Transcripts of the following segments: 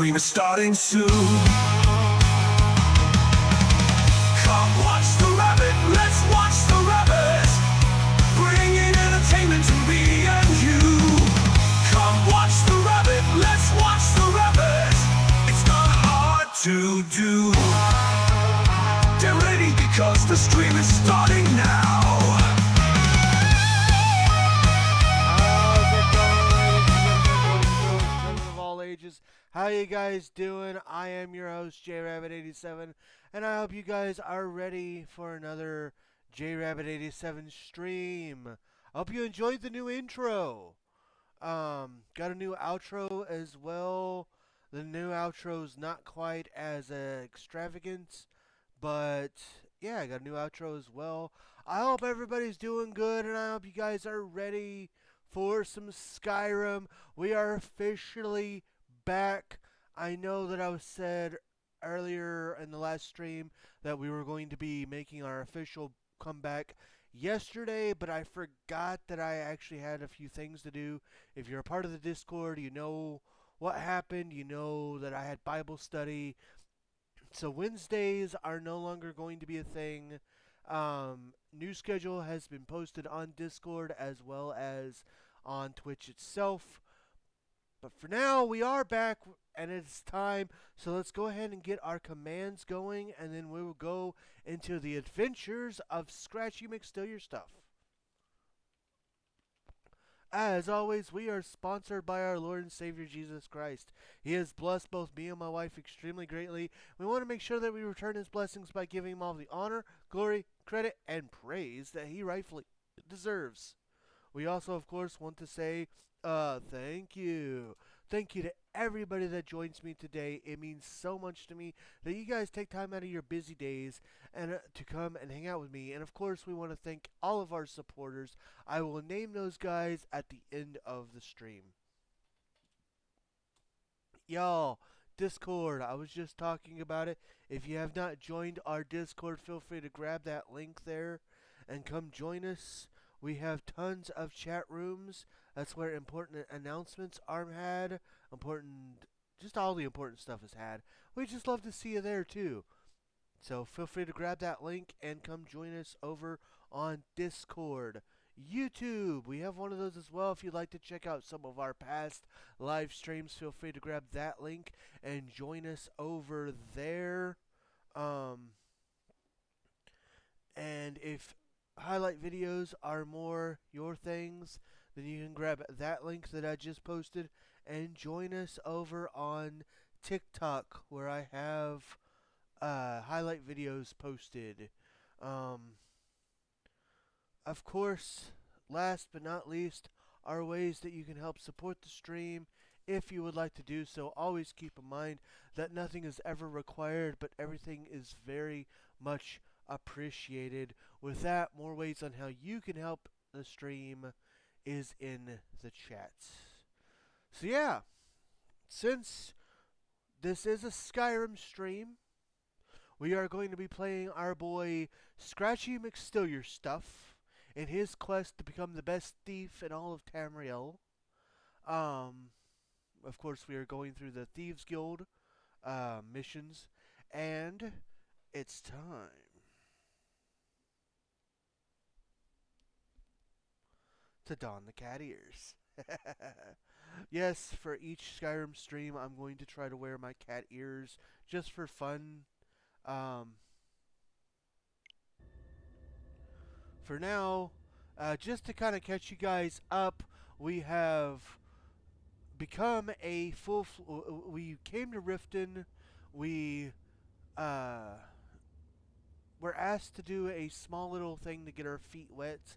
stream is starting soon. Come watch the rabbit, let's watch the rabbit, bringing entertainment to me and you. Come watch the rabbit, let's watch the rabbit, it's not hard to do. Get ready because the stream is starting now. How you guys doing? I am your host JRabbit87, and I hope you guys are ready for another JRabbit87 stream. I hope you enjoyed the new intro. Got a new outro as well. The new outro's not quite as extravagant, but yeah, I got a new outro as well. I hope everybody's doing good, and I hope you guys are ready for some Skyrim. We are officially back. I know that I was said earlier in the last stream that we were going to be making our official comeback yesterday, but I forgot that I actually had a few things to do. If you're a part of the Discord, you know what happened. You know that I had Bible study. So Wednesdays are no longer going to be a thing. New schedule has been posted on Discord as well as on Twitch itself. But for now, we are back, and it's time. So let's go ahead and get our commands going, and then we will go into the adventures of Scratchy McStillYourStuff. As always, we are sponsored by our Lord and Savior Jesus Christ. He has blessed both me and my wife extremely greatly. We want to make sure that we return his blessings by giving him all the honor, glory, credit, and praise that he rightfully deserves. We also, of course, want to say thank you. Thank you to everybody that joins me today. It means so much to me that you guys take time out of your busy days and to come and hang out with me. And of course, we want to thank all of our supporters. I will name those guys at the end of the stream. Y'all, Discord, I was just talking about it. If you have not joined our Discord, feel free to grab that link there and come join us. We have tons of chat rooms. That's where important announcements are had. Just all the important stuff is had. We just love to see you there too. So feel free to grab that link and come join us over on Discord. YouTube, we have one of those as well. If you'd like to check out some of our past live streams, feel free to grab that link and join us over there. And if highlight videos are more your things, then you can grab that link that I just posted and join us over on TikTok, where I have highlight videos posted. Of course, last but not least, are ways that you can help support the stream if you would like to do so. Always keep in mind that nothing is ever required, but everything is very much appreciated. With that, more ways on how you can help the stream is in the chat. So yeah, since this is a Skyrim stream, we are going to be playing our boy Scratchy McStillYourStuff in his quest to become the best thief in all of Tamriel. Of course, we are going through the Thieves Guild missions, and it's time to don the cat ears. Yes, for each Skyrim stream, I'm going to try to wear my cat ears just for fun. For now, just to kind of catch you guys up, we have become a we came to Riften. We were asked to do a small little thing to get our feet wet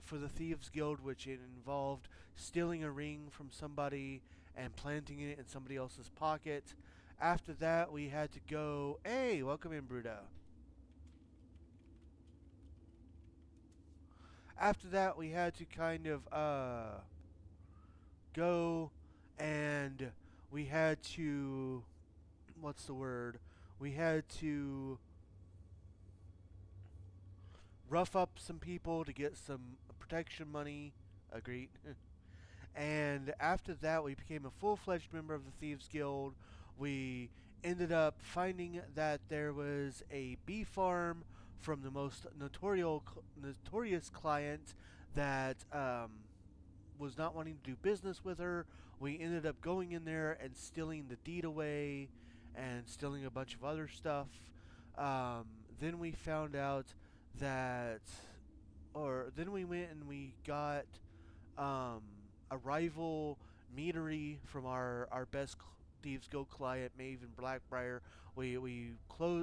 for the Thieves Guild, which involved stealing a ring from somebody and planting it in somebody else's pocket. After that, we had to go... Hey, welcome in, Bruto. After that, we had to kind of go and we had to... What's the word? We had to rough up some people to get some protection money. Agreed. And after that, we became a full-fledged member of the Thieves Guild. We ended up finding that there was a bee farm from the most notorious client that was not wanting to do business with her. We ended up going in there and stealing the deed away and stealing a bunch of other stuff. Then we found out that, or then we went and we got um, a rival meadery from our best Thieves Go client, Maven Blackbriar. We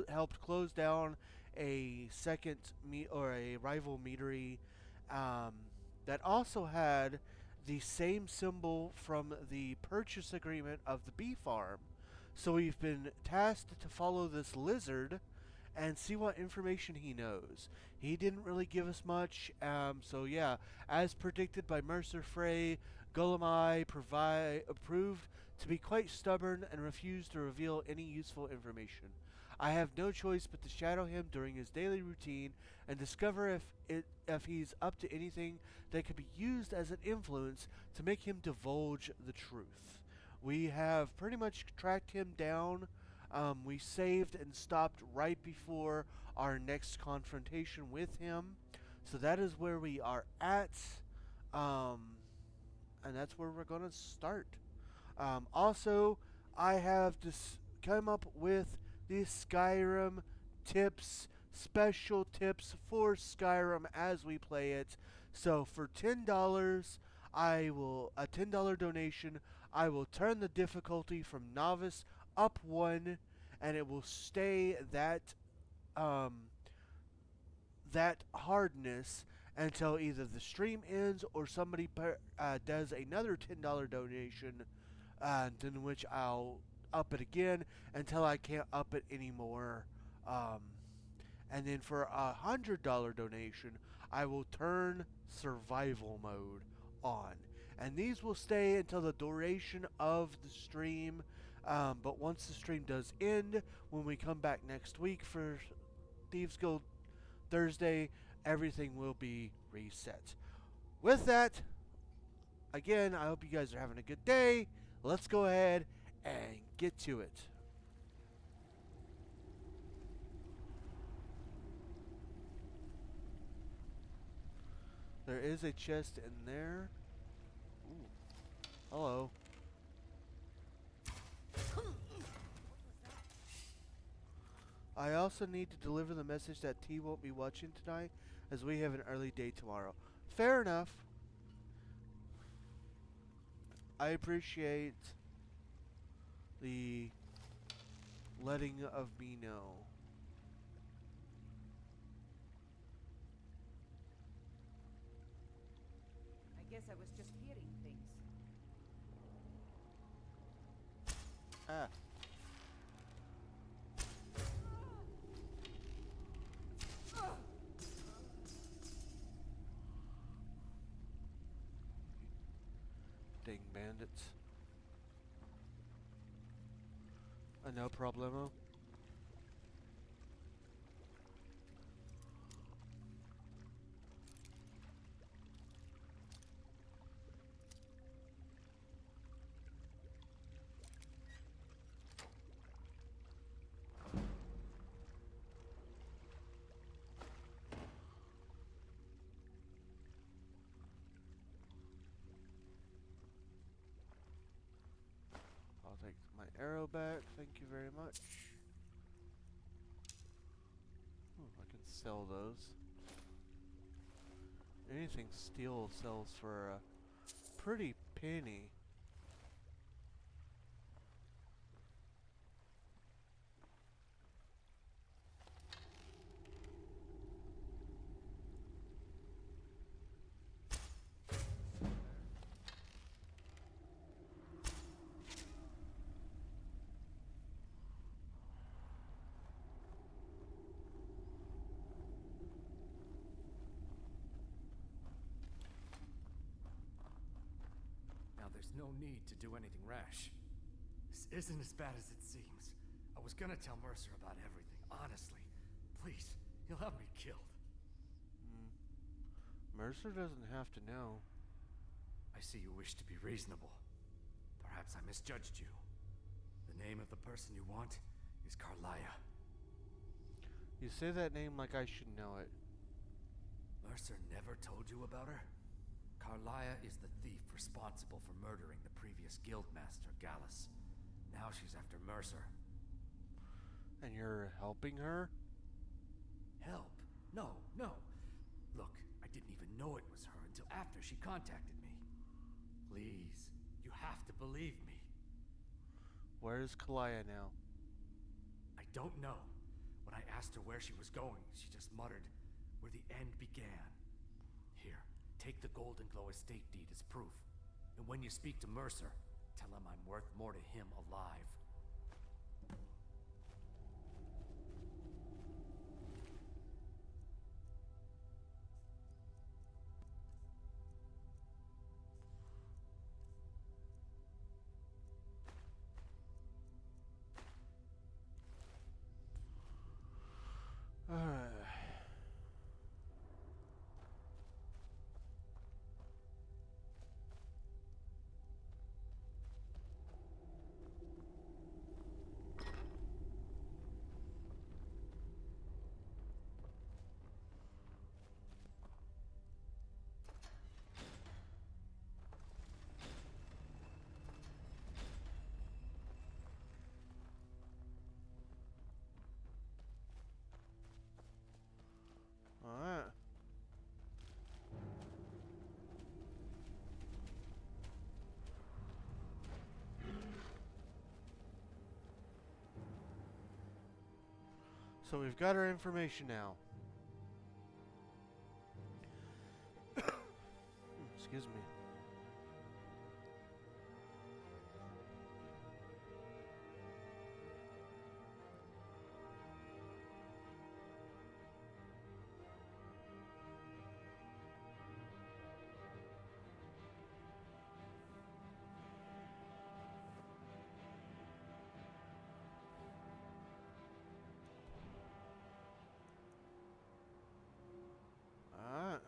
helped close down a second or a rival meadery um, that also had the same symbol from the purchase agreement of the bee farm. So we've been tasked to follow this lizard and see what information he knows. He didn't really give us much, so yeah, as predicted by Mercer Frey, Golemai proved to be quite stubborn and refused to reveal any useful information. I have no choice but to shadow him during his daily routine and discover if he's up to anything that could be used as an influence to make him divulge the truth. We have pretty much tracked him down. We saved and stopped right before our next confrontation with him. So that is where we are at. Um, and that's where we're going to start. Also, I have come up with the Skyrim tips, special tips for Skyrim as we play it. So for $10, a $10 donation, I will turn the difficulty from novice up one, and it will stay um, that hardness until either the stream ends or somebody does another $10 donation, in which I'll up it again until I can't up it anymore. And then for $100 donation, I will turn survival mode on. And these will stay until the duration of the stream. But once the stream does end, when we come back next week for Thieves Guild Thursday, everything will be reset. With that, again, I hope you guys are having a good day. Let's go ahead and get to it. There is a chest in there. Ooh. Hello. I also need to deliver the message that T won't be watching tonight, as we have an early day tomorrow. Fair enough. I appreciate the letting of me know. I guess I was just hearing things. Ah. Dang bandits. No problemo. I'll take my arrow back. Thank you very much. Ooh, I can sell those. Anything steel sells for a pretty penny. Now, there's no need to do anything rash. This isn't as bad as it seems. I was gonna tell Mercer about everything, honestly. Please, he'll have me killed. Mercer doesn't have to know. I see you wish to be reasonable. Perhaps I misjudged you. The name of the person you want is Carlia. You say that name like I should know it. Mercer never told you about her? Carlia is the thief responsible for murdering the previous guildmaster, Gallus. Now she's after Mercer. And you're helping her? Help? No, no. Look, I didn't even know it was her until after she contacted me. Please, you have to believe me. Where's Kalaya now? I don't know. When I asked her where she was going, she just muttered, "Where the end began." Here, take the Golden Glow estate deed as proof. And when you speak to Mercer, tell him I'm worth more to him alive. Alright. Alright. So we've got our information now. Excuse me. Alright.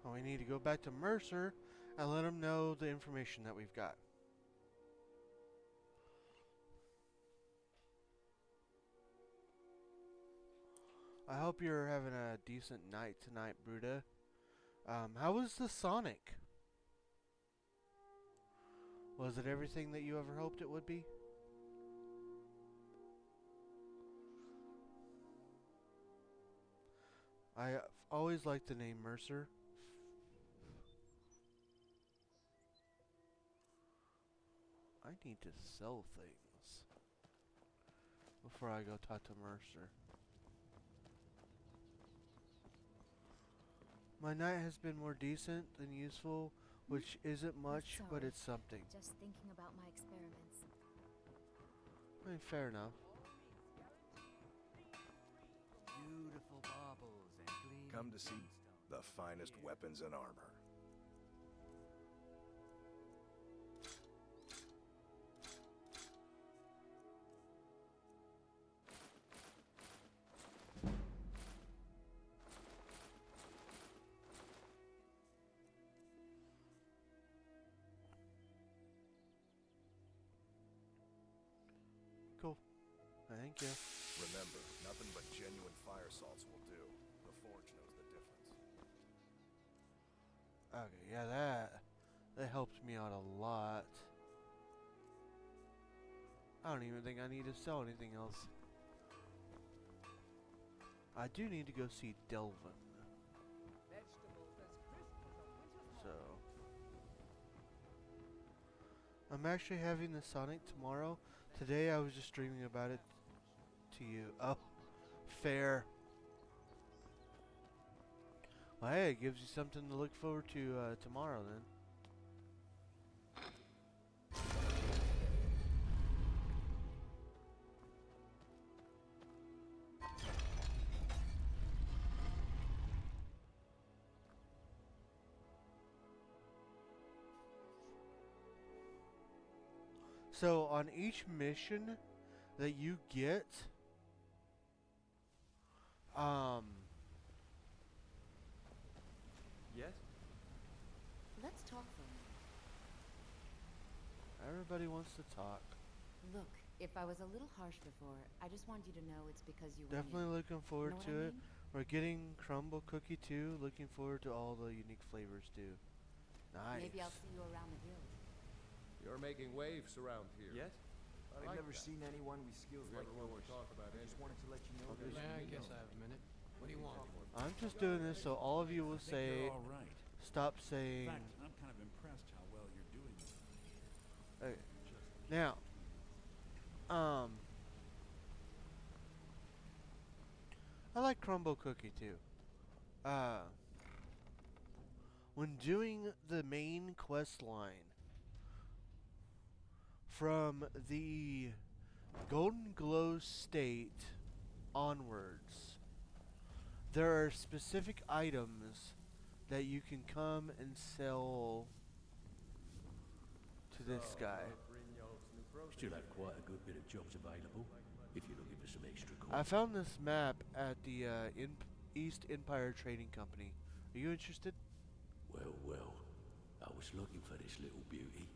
Well, we need to go back to Mercer and let him know the information that we've got. I hope you're having a decent night tonight, Bruda. How was the Sonic? Was it everything that you ever hoped it would be? I've always liked the name Mercer. I need to sell things before I go talk to Mercer. My night has been more decent than useful, which isn't much, but sorry. it's something. Just thinking about my experiments. I mean, fair enough. Beautiful baubles and gleaming Come to see gemstones. the finest weapons and armor. Cool. Thank you. Remember, nothing but genuine fire salts will do. The Forge knows the difference. Okay, yeah, that helped me out a lot. I don't even think I need to sell anything else. I do need to go see Delvin. So I'm actually having the Sonic tomorrow. Today I was just dreaming about it to you. Oh, fair. Well, hey, it gives you something to look forward to tomorrow then. So on each mission that you get, Um, Yes? Let's talk for a minute. everybody wants to talk. Look, if I was a little harsh before, I just want you to know it's because you were Definitely new. looking forward Know what to I it. mean? We're getting crumble cookie too. Looking forward to all the unique flavors too. Nice. Maybe I'll see you around the guild. You're making waves around here. Yes? I I've like never that. seen anyone with skills If you like ever want yours. to talk about I just anything. wanted to let you know Okay. that Yeah, I you guess know. I have a minute. What do you want? I'm just doing this so all of you will I think you're say, all right. stop In saying. fact, I'm kind of impressed how well you're doing this. Okay. Now, I like crumble cookie too. When doing the main quest line from the Golden Glow state onwards, there are specific items that you can come and sell to this guy. Still have quite a good bit of jobs available, if you're looking for some extra I coin. found this map at the East Empire Trading Company. Are you interested? Well, I was looking for this little beauty.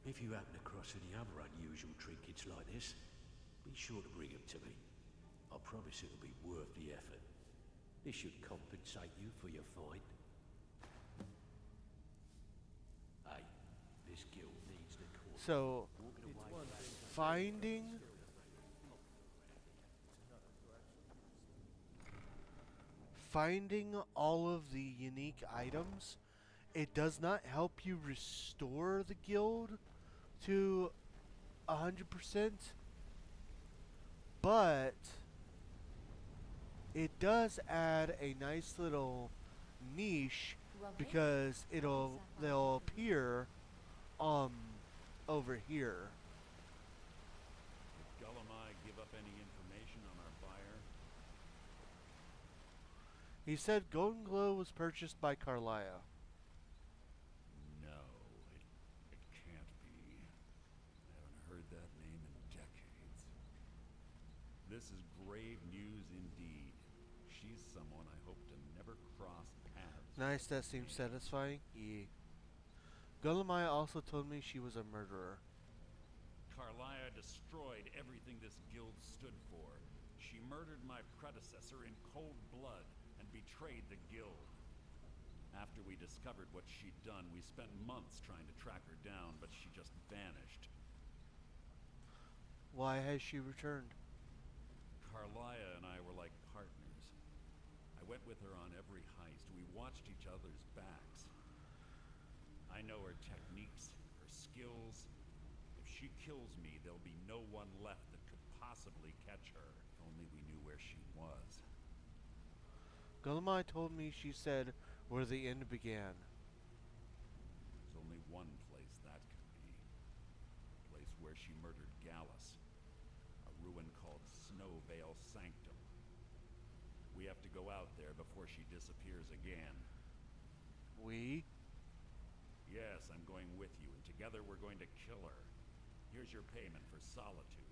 If you happen across any other unusual trinkets like this, be sure to bring them to me. I promise it'll be worth the effort. This should compensate you for your find. Hey, this guild needs the coin. So, Walking away from that finding all of the unique items, it does not help you restore the guild to 100%, but it does add a nice little niche Well, hey, because happy they'll Sapphire. appear over here. Did Gullamai give up any information on our buyer? He said Golden Glow was purchased by Carlisle. No, it can't be. I haven't heard that name in decades. This is grave news indeed. She's someone I hope to never cross paths with Nice, that seems again. satisfying. Yeah. Gulamaya also told me she was a murderer. Carlia destroyed everything this guild stood for. She murdered my predecessor in cold blood and betrayed the guild. After we discovered what she'd done, we spent months trying to track her down, but she just vanished. Why has she returned? Carlia and I were like partners. I went with her on every heist. We watched each other's backs. I know her techniques, her skills. If she kills me, there'll be no one left that could possibly catch her. If only we knew where she was. Gulamaya told me she said where the end began. There's only one place that could be. The place where she murdered Gallus. A ruin called Snowvale Sanctum. We have to go out there before she disappears again. We? Yes, I'm going with you, and together we're going to kill her. Here's your payment for solitude.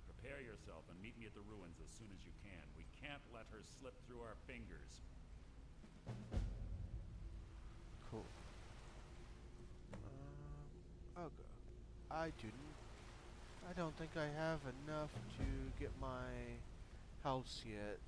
Prepare yourself and meet me at the ruins as soon as you can. We can't let her slip through our fingers. Cool. I'll go. I don't think I have enough to get my house yet.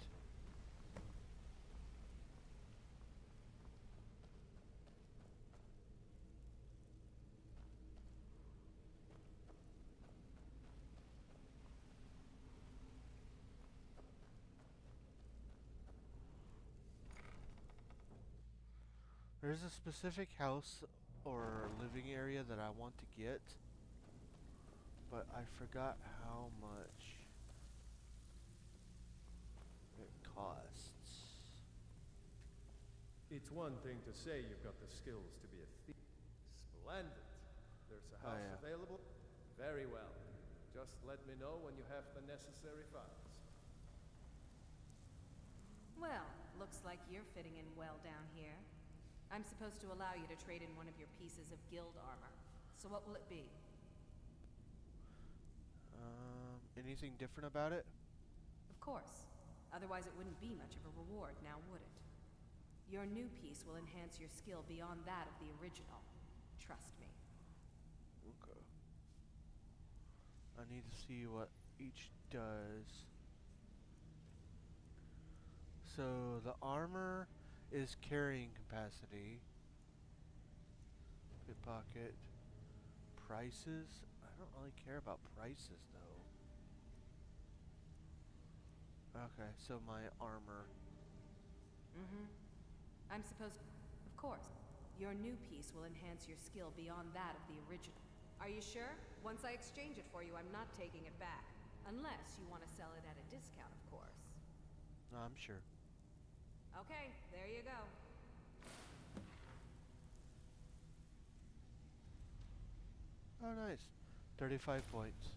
There's a specific house or living area that I want to get, but I forgot how much it costs. It's one thing to say you've got the skills to be a thief. Splendid. There's a Oh, house yeah. available? Very well. Just let me know when you have the necessary funds. Well, looks like you're fitting in well down here. I'm supposed to allow you to trade in one of your pieces of guild armor. So what will it be? Anything different about it? Of course. Otherwise, it wouldn't be much of a reward, now would it? Your new piece will enhance your skill beyond that of the original. Trust me. Okay. I need to see what each does. So the armor is carrying capacity. Pickpocket. Prices? I don't really care about prices though. Okay, so my armor. Mm-hmm. I'm supposed... Of course. Your new piece will enhance your skill beyond that of the original. Are you sure? Once I exchange it for you, I'm not taking it back. Unless you want to sell it at a discount, of course. No, I'm sure. Okay, there you go. Oh, nice. 35 points.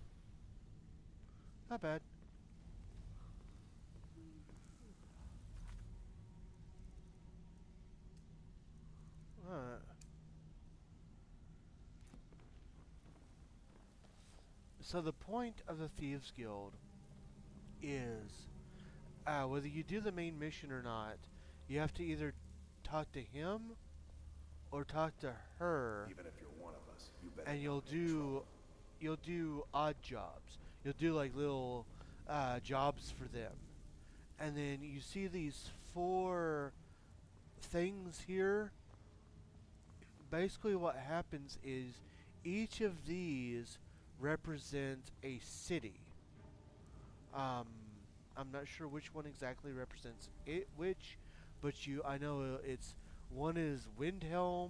Not bad. Alright. So the point of the Thieves Guild is, whether you do the main mission or not, you have to either talk to him or talk to her, Even if you're one of us, you better and not get in trouble. you'll do odd jobs. You'll do like little jobs for them, and then you see these 4 things here. Basically, what happens is each of these represents a city. Um, I'm not sure which one exactly represents but I know it's one is Windhelm,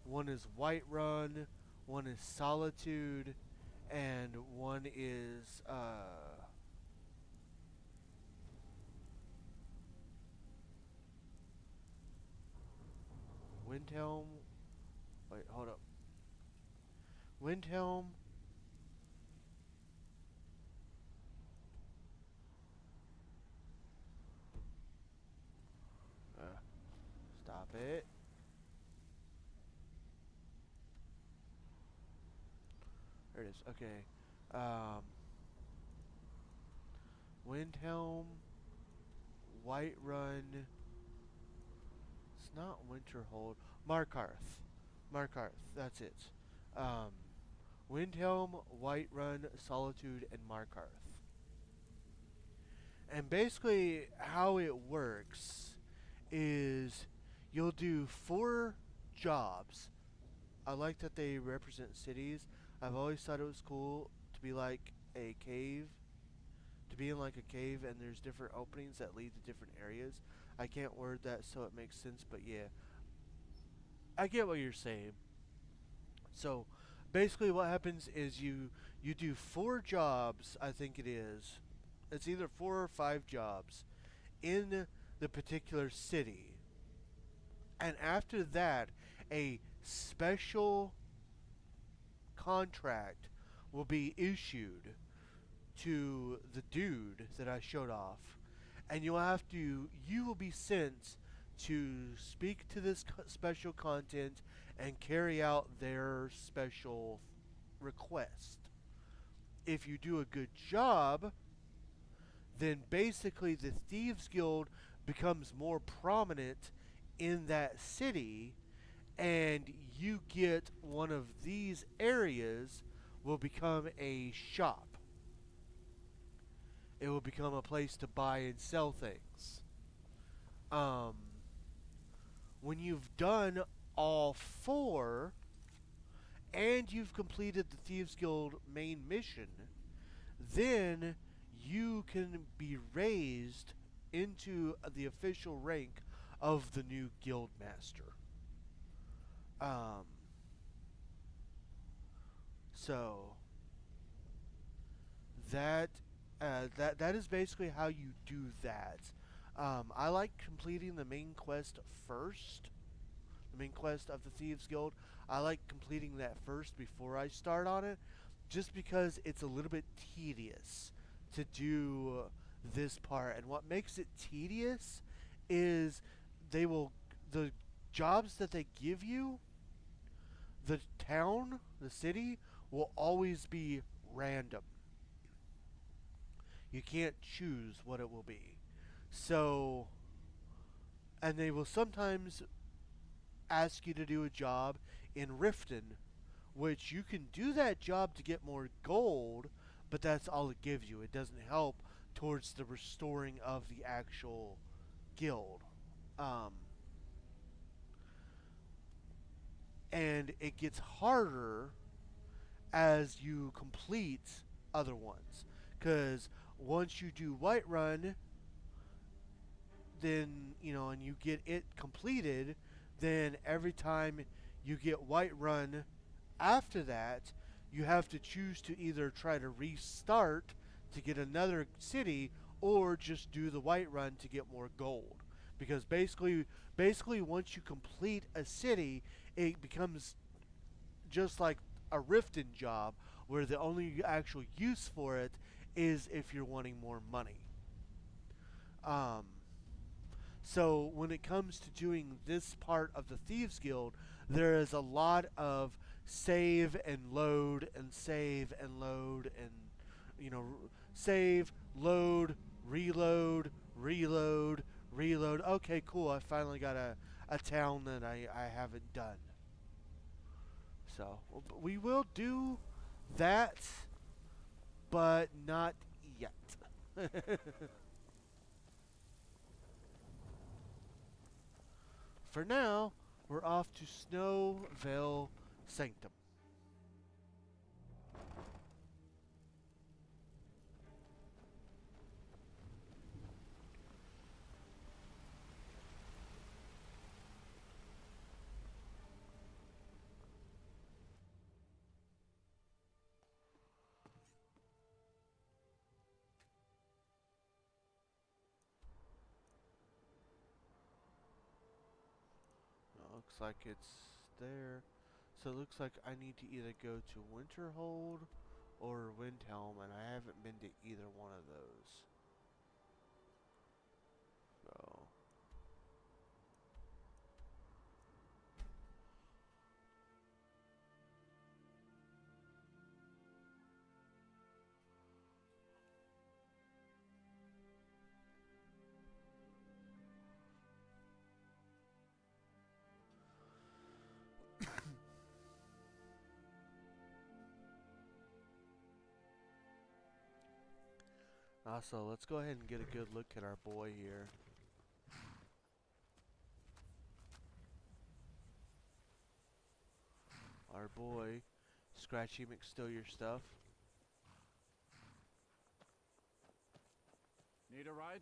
one is Whiterun, one is Solitude, and one is Windhelm. Wait, hold up. Windhelm. Stop it. There it is. Okay. Windhelm, Whiterun. It's not Winterhold. Markarth. Markarth. That's it. Um, Windhelm, Whiterun, Solitude, and Markarth. And basically, how it works is you'll do 4 jobs. I like that they represent cities. I've always thought it was cool to be like a cave, to be in like a cave, and there's different openings that lead to different areas. I can't word that so it makes sense, but yeah, I get what you're saying. So basically, what happens is you do 4 jobs. I think it is. It's either 4 or 5 jobs in the particular city, and after that, a special contract will be issued to the dude that I showed off, and you will be sent to speak to this special content and carry out their special request. If you do a good job, then basically the Thieves Guild becomes more prominent in that city, and you get one of these areas will become a shop. It will become a place to buy and sell things. Um, when you've done all 4 and you've completed the Thieves Guild main mission, then you can be raised into the official rank of the new guild master. Um, so that that is basically how you do that. I like completing the main quest first, the main quest of the Thieves Guild. I like completing that first before I start on it, just because it's a little bit tedious to do this part. And what makes it tedious is the jobs that they give you, the town, the city, will always be random. You can't choose what it will be. So, and they will sometimes ask you to do a job in Riften, which you can do that job to get more gold, but that's all it gives you. It doesn't help towards the restoring of the actual guild. Um, and it gets harder as you complete other ones. Because once you do Whiterun, then, and you get it completed, then every time you get Whiterun after that, you have to choose to either try to restart to get another city or just do the Whiterun to get more gold. Because basically once you complete a city, it becomes just like a Riften job where the only actual use for it is if you're wanting more money. Um, so when it comes to doing this part of the Thieves Guild, there is a lot of save and load and save and load and save, load, reload, reload, reload. Okay, cool. I finally got a town that I haven't done. So we will do that, but not yet. For now, we're off to Snowvale Sanctum. Looks like it's there. So it looks like I need to either go to Winterhold or Windhelm, and I haven't been to either one of those. So also, let's go ahead and get a good look at our boy here. Our boy, Scratchy McStill stuff. Need a ride?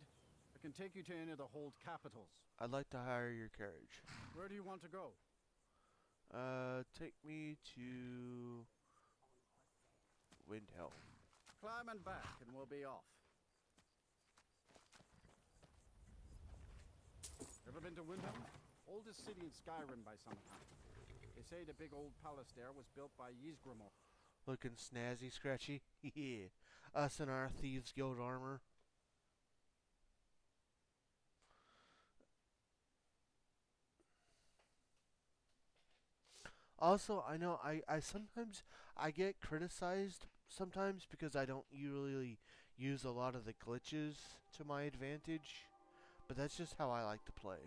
I can take you to any of the hold capitals. I'd like to hire your carriage. Where do you want to go? Take me to Windhelm. Climb and back and we'll be off. Ever been to Windhelm? Oldest city in Skyrim by some account. They say the big old palace there was built by Ysgramor. Looking snazzy, Scratchy. Yeah. Us in our Thieves Guild armor. Also, I know I sometimes I get criticized sometimes because I don't really use a lot of the glitches to my advantage, but that's just how I like to play.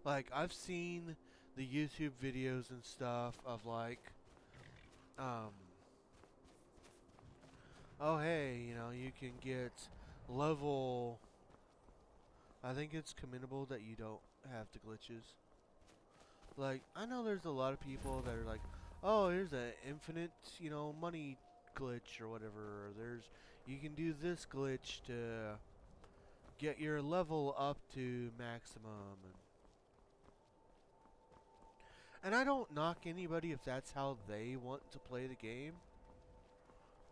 Like, I've seen the YouTube videos and stuff of like, oh hey, you can get level, I think it's commendable that you don't have the glitches. Like, I know there's a lot of people that are like, oh, here's an infinite, money glitch or whatever, or you can do this glitch to get your level up to maximum, and I don't knock anybody if that's how they want to play the game.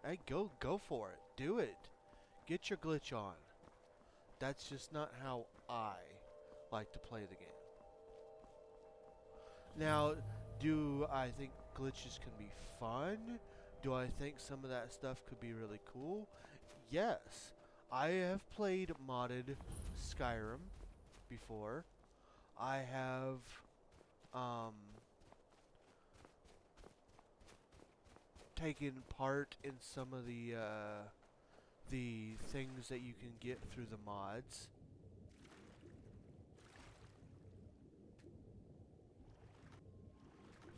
Hey, go for it. Do it. Get your glitch on. That's just not how I like to play the game. Now, do I think glitches can be fun? Do I think some of that stuff could be really cool? Yes. I have played modded Skyrim before. I have taken part in some of the things that you can get through the mods.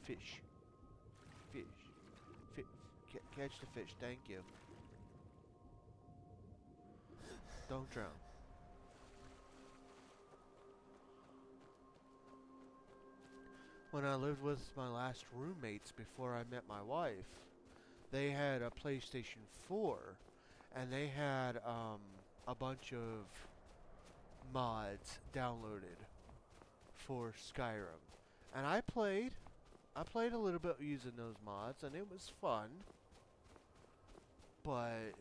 Fish. Fish. Catch the fish, thank you. Don't drown. When I lived with my last roommates before I met my wife, they had a PlayStation 4, and they had a bunch of mods downloaded for Skyrim. And I played a little bit using those mods, and it was fun. But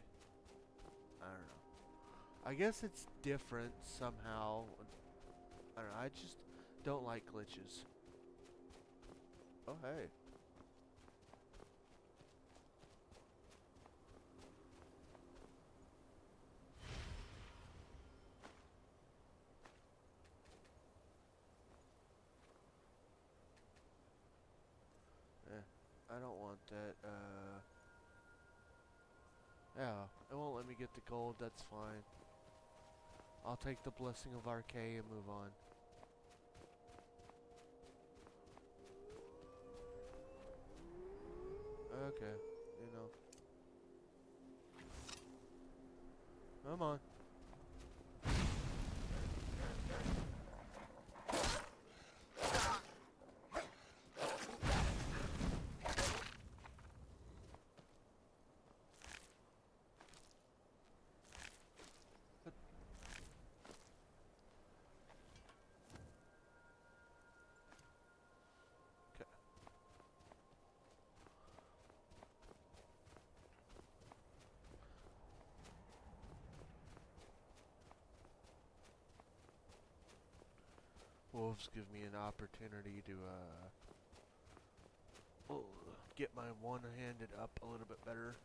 I don't know. I guess it's different somehow. I don't know. I just don't like glitches. Oh, hey. I don't want that, yeah, it won't let me get the gold, that's fine. I'll take the Blessing of Archay and move on. Okay, you know. Come on. Wolves give me an opportunity to get my one-handed up a little bit better.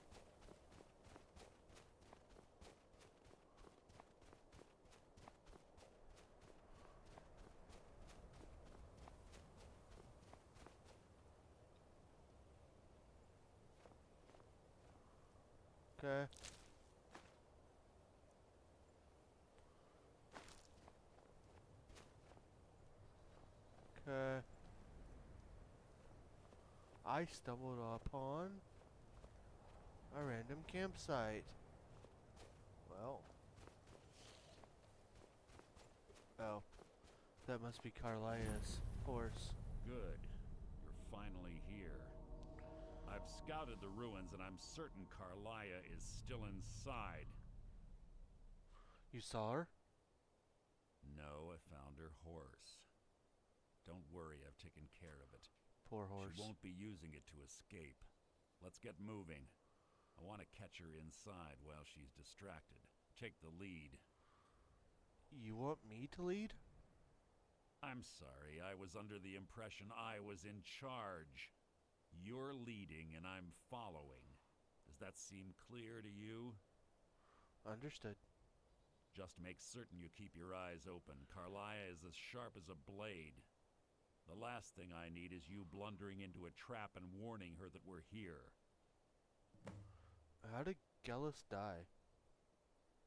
Okay. Okay. I stumbled upon a random campsite. Well. Oh. That must be Carlia's horse. Good. You're finally here. I've scouted the ruins and I'm certain Carlia is still inside. You saw her? No, I found her horse. Don't worry, I've taken care of it. Poor horse. She won't be using it to escape. Let's get moving. I want to catch her inside while she's distracted. Take the lead. You want me to lead? I'm sorry, I was under the impression I was in charge. You're leading and I'm following. Does that seem clear to you? Understood. Just make certain you keep your eyes open. Carlia is as sharp as a blade. The last thing I need is you blundering into a trap and warning her that we're here. How did Gallus die?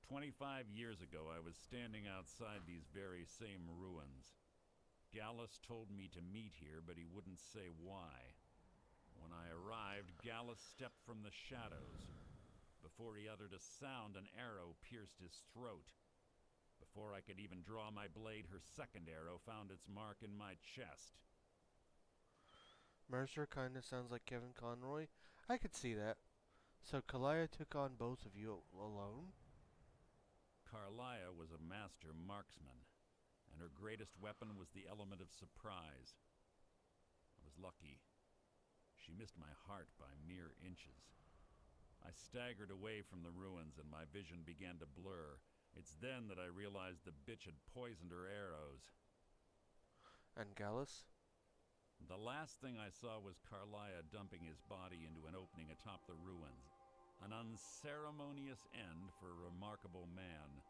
25 years ago, I was standing outside these very same ruins. Gallus told me to meet here, but he wouldn't say why. When I arrived, Gallus stepped from the shadows. Before he uttered a sound, an arrow pierced his throat. Before I could even draw my blade, her second arrow found its mark in my chest. Mercer kinda sounds like Kevin Conroy. I could see that. So Kalia took on both of you alone? Carlia was a master marksman, and her greatest weapon was the element of surprise. I was lucky. She missed my heart by mere inches. I staggered away from the ruins and my vision began to blur. It's then that I realized the bitch had poisoned her arrows. And Gallus? The last thing I saw was Carlia dumping his body into an opening atop the ruins. An unceremonious end for a remarkable man.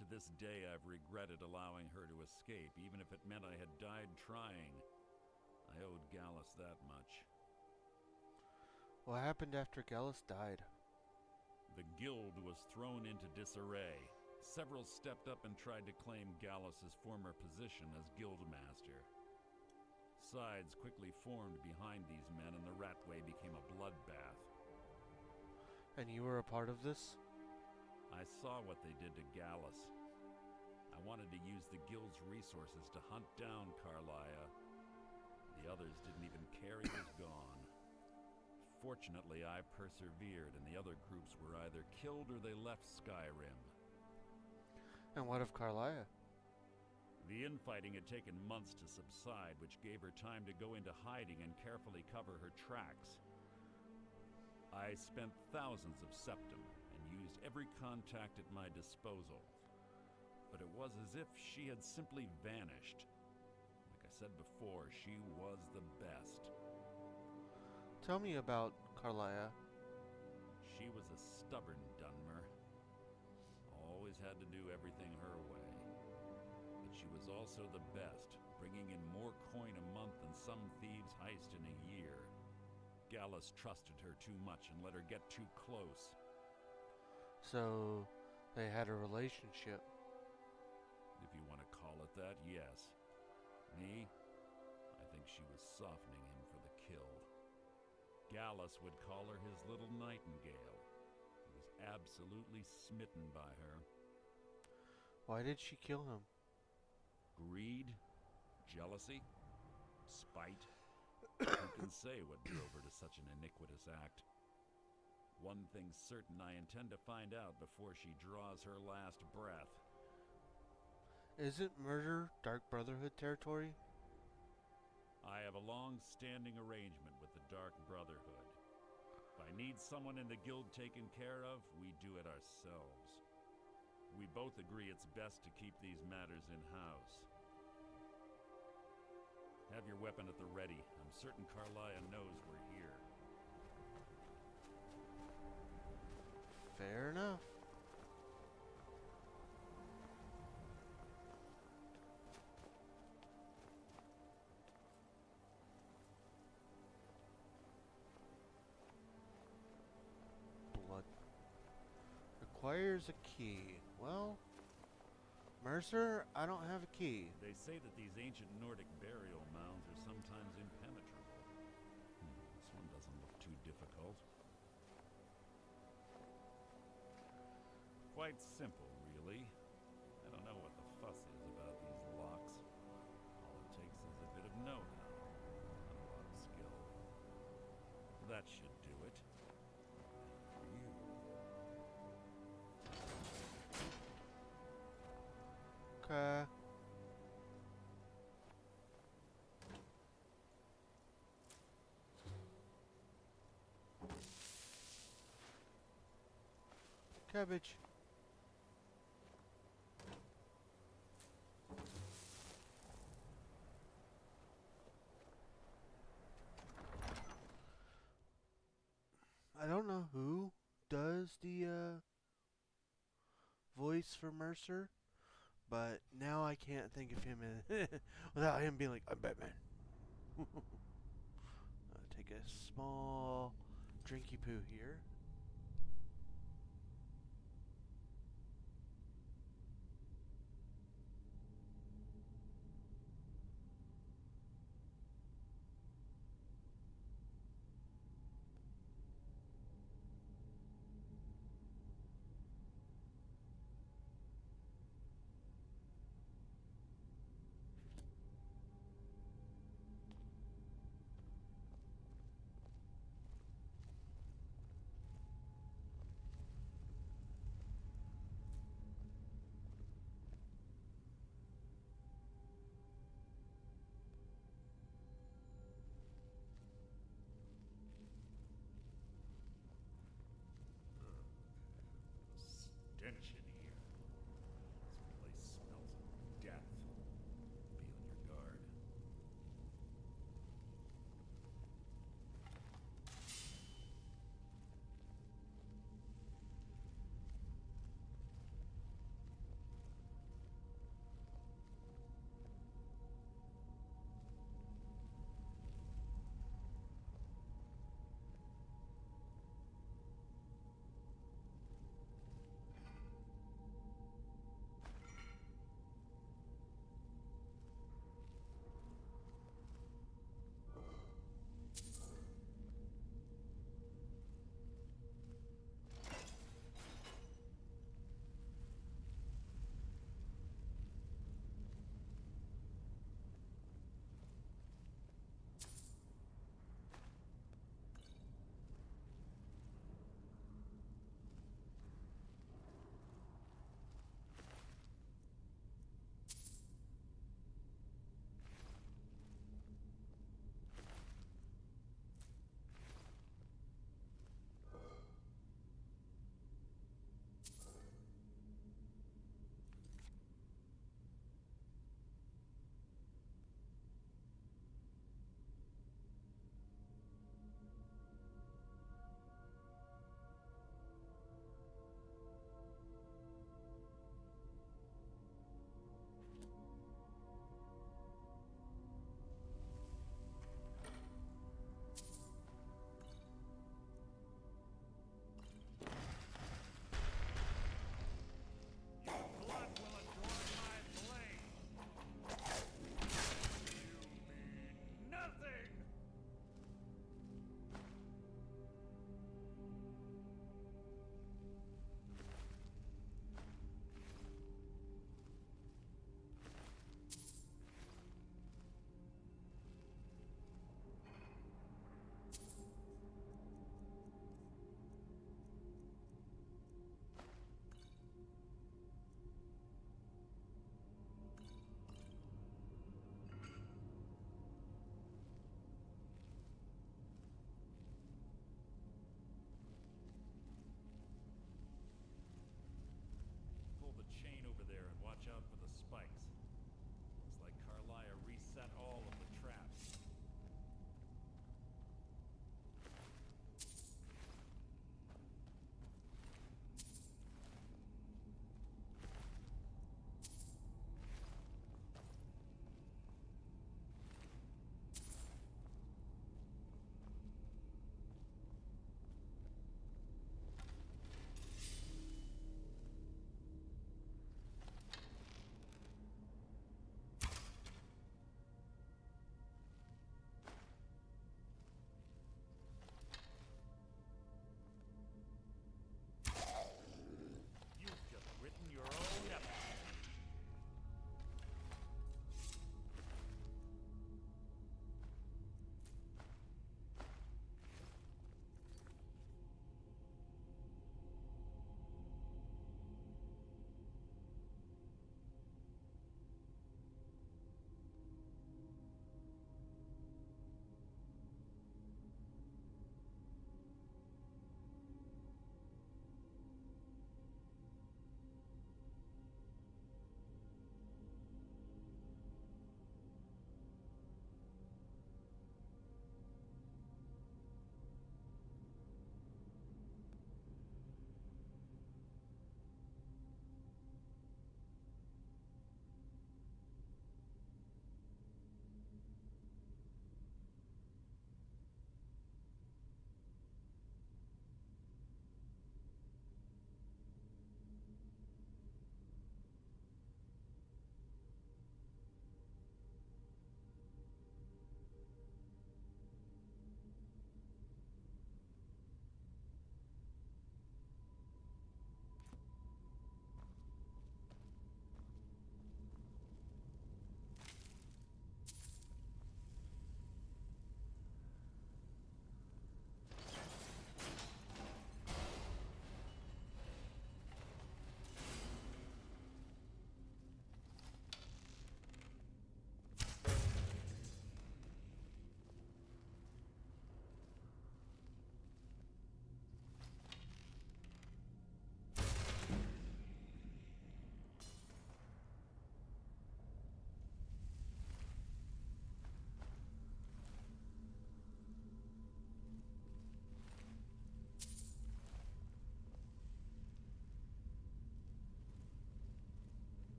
To this day, I've regretted allowing her to escape, even if it meant I had died trying. I owed Gallus that much. What happened after Gallus died? The guild was thrown into disarray. Several stepped up and tried to claim Gallus's former position as guildmaster. Sides quickly formed behind these men, and the Ratway became a bloodbath. And you were a part of this? I saw what they did to Gallus. I wanted to use the guild's resources to hunt down Carlia. The others didn't even care he was gone. Fortunately, I persevered, and the other groups were either killed or they left Skyrim. And what of Carlia? The infighting had taken months to subside, which gave her time to go into hiding and carefully cover her tracks. I spent thousands of septum and used every contact at my disposal. But it was as if she had simply vanished. Like I said before, she was the best. Tell me about Carlia. She was a stubborn Dunmer. Always had to do everything her way. But she was also the best, bringing in more coin a month than some thieves' heist in a year. Gallus trusted her too much and let her get too close. So, they had a relationship. If you want to call it that, yes. Me? I think she was softening him for the kill. Gallus would call her his little nightingale. He was absolutely smitten by her. Why did she kill him? Greed? Jealousy? Spite? Who can say what drove her to such an iniquitous act? One thing's certain, I intend to find out before she draws her last breath. Isn't murder Dark Brotherhood territory? I have a long-standing arrangement with the Dark Brotherhood. If I need someone in the guild taken care of, we do it ourselves. We both agree it's best to keep these matters in-house. Have your weapon at the ready. I'm certain Carlia knows we're here. Fair enough. Blood. Requires a key. Well, Mercer, I don't have a key. They say that these ancient Nordic burial mounds are sometimes impenetrable. This one doesn't look too difficult. Quite simple, really. I don't know what the fuss is about these locks. All it takes is a bit of know-how, not a lot of skill. That should do it. For you. Okay. Cabbage. I don't know who does the voice for Mercer, but now I can't think of him without him being like, I'm Batman. Take a small drinky poo here.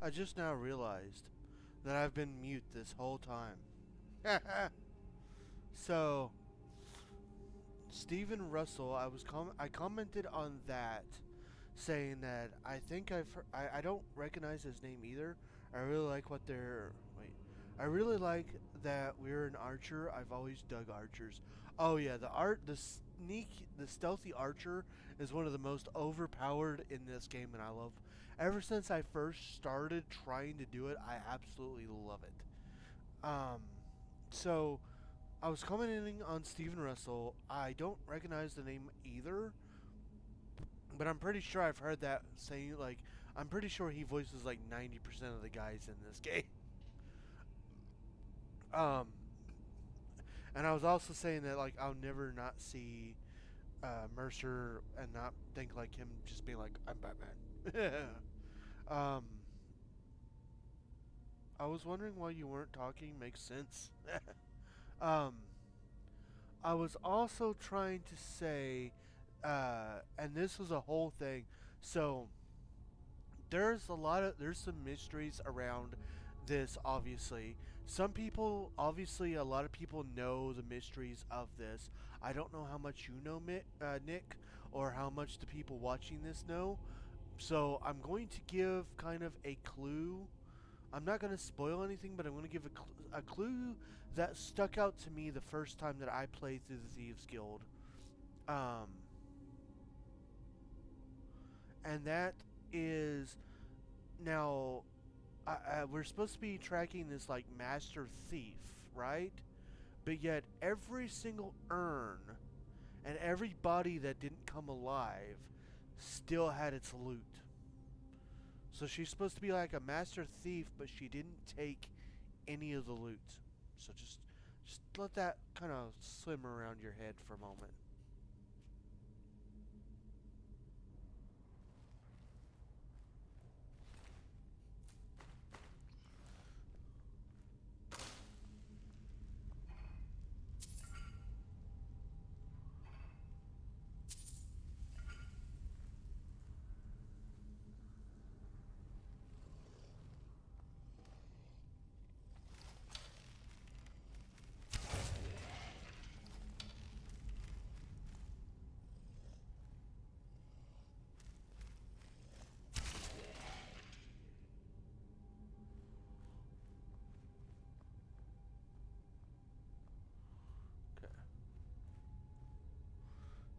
I just now realized that I've been mute this whole time. So, Stephen Russell, I commented on that, saying that I think I don't recognize his name either. I really like what they're wait. I really like that we're an archer. I've always dug archers. Oh yeah, the stealthy archer is one of the most overpowered in this game, and I love. Ever since I first started trying to do it, I absolutely love it. So I was commenting on Steven Russell. I don't recognize the name either, but I'm pretty sure I've heard that saying. Like, I'm pretty sure he voices like 90% of the guys in this game. Um, and I was also saying that like I'll never not see Mercer and not think like him just being like I'm Batman. um, I was wondering why you weren't talking. Makes sense. um, I was also trying to say, and this was a whole thing. So there's some mysteries around this. Obviously, obviously, a lot of people know the mysteries of this. I don't know how much you know, Nick, or how much the people watching this know. So I'm going to give kind of a clue. I'm not going to spoil anything, but I'm going to give a clue that stuck out to me the first time that I played through the Thieves Guild. And that is now we're supposed to be tracking this like master thief, right? But yet every single urn and every body that didn't come alive still had its loot. So she's supposed to be like a master thief, but she didn't take any of the loot. So just let that kind of swim around your head for a moment.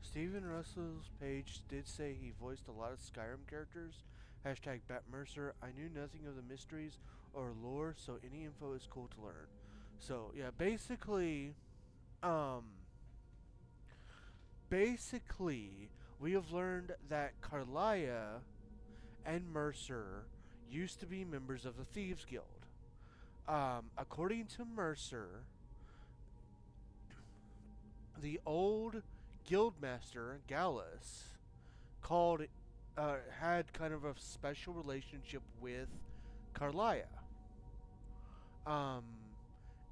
Steven Russell's page did say he voiced a lot of Skyrim characters. Hashtag #BatMercer. I knew nothing of the mysteries or lore, so any info is cool to learn. So yeah, um, basically, we have learned that Carlia and Mercer used to be members of the Thieves Guild. According to Mercer, the old guildmaster Gallus called had kind of a special relationship with Carlia. Um,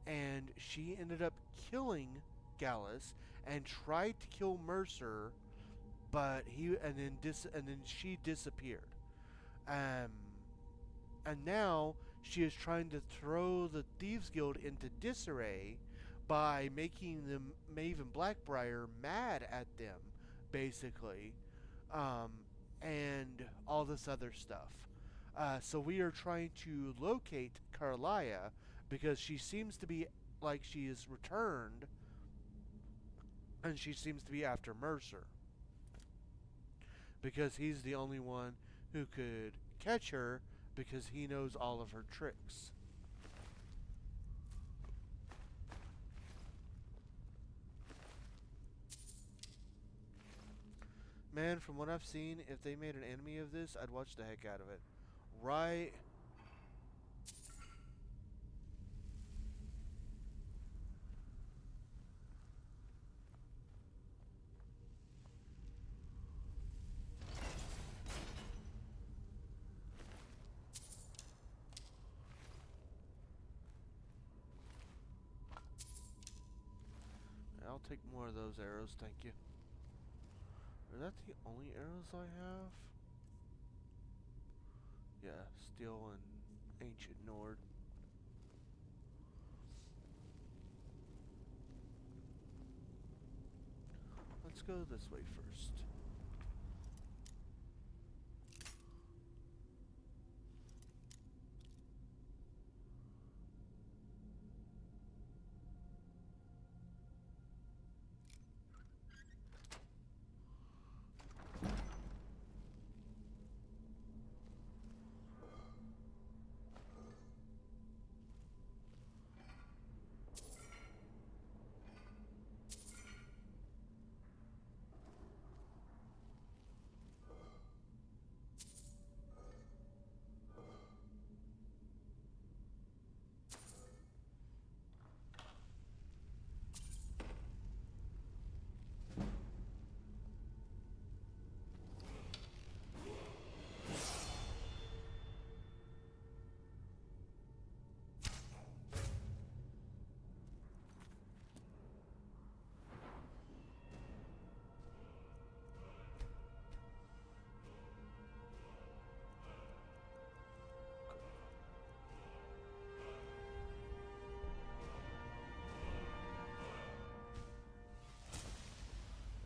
and she ended up killing Gallus and tried to kill Mercer, but then she disappeared. Um, and now she is trying to throw the Thieves Guild into disarray by making the Maven Blackbriar mad at them, basically, and all this other stuff. So we are trying to locate Carlia because she seems to be like she is returned, and she seems to be after Mercer because he's the only one who could catch her because he knows all of her tricks. Man, from what I've seen, if they made an anime of this, I'd watch the heck out of it. Right? I'll take more of those arrows, thank you. Are that the only arrows I have? Yeah, steel and Ancient Nord. Let's go this way first.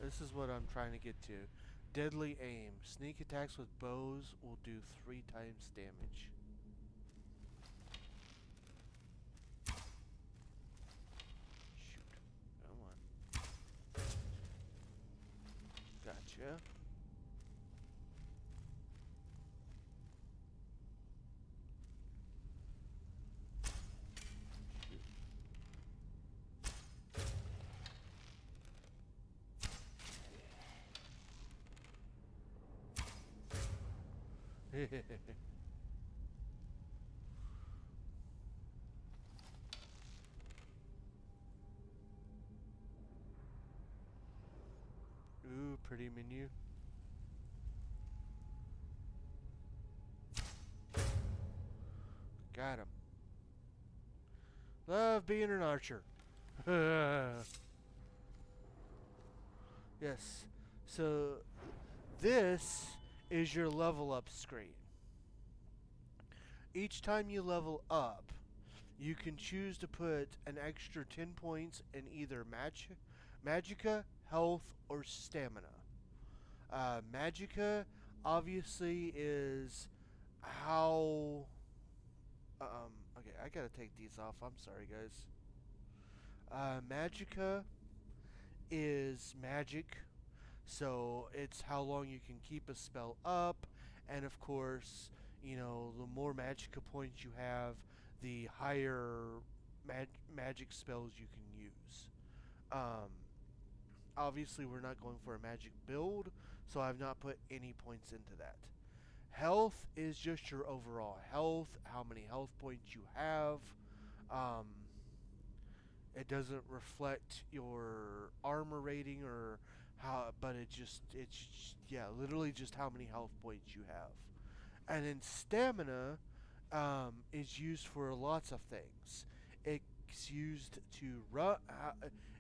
This is what I'm trying to get to. Deadly aim. Sneak attacks with bows will do 3 times damage. Shoot. Come on. Gotcha. Ooh, pretty menu. Got him. Love being an archer. Yes. So this is your level up screen. Each time you level up, you can choose to put an extra 10 points in either magicka, health, or stamina. Magicka obviously is how... okay, I gotta take these off. I'm sorry, guys. Magicka is magic, so it's how long you can keep a spell up, and of course, you know, the more magicka points you have, the higher magic spells you can use. Obviously, we're not going for a magic build, so I've not put any points into that. Health is just your overall health, how many health points you have. It doesn't reflect your armor rating or how, but yeah, literally just how many health points you have. And then stamina is used for lots of things. It's used to run.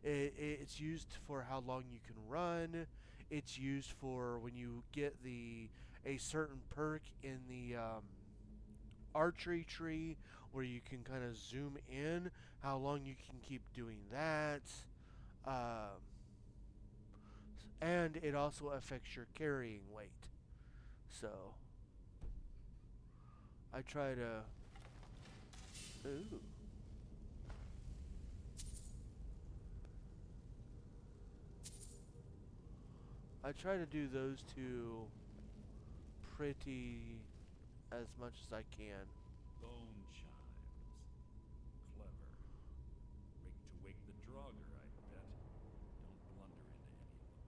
It's used for how long you can run. It's used for when you get a certain perk in the archery tree where you can kind of zoom in how long you can keep doing that. Um, and it also affects your carrying weight. So I try to. Ooh. I try to do those two pretty as much as I can. Bone chimes. Clever. Rigged to wake the Draugr, I bet. Don't blunder into any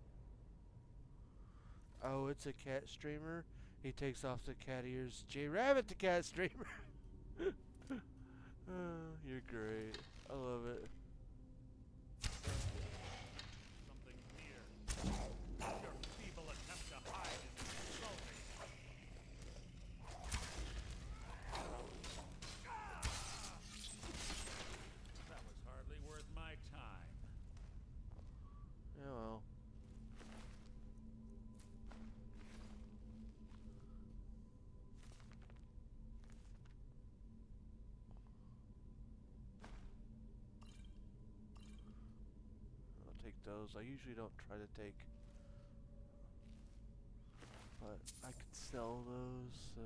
of them. Oh, it's a cat streamer. He takes off the cat ears. J Rabbit, the cat streamer. You're great. I love it. Something near. Your feeble attempt to hide is insulting. That was hardly worth my time. Oh well. those. I usually don't try to take, but I could sell those, so.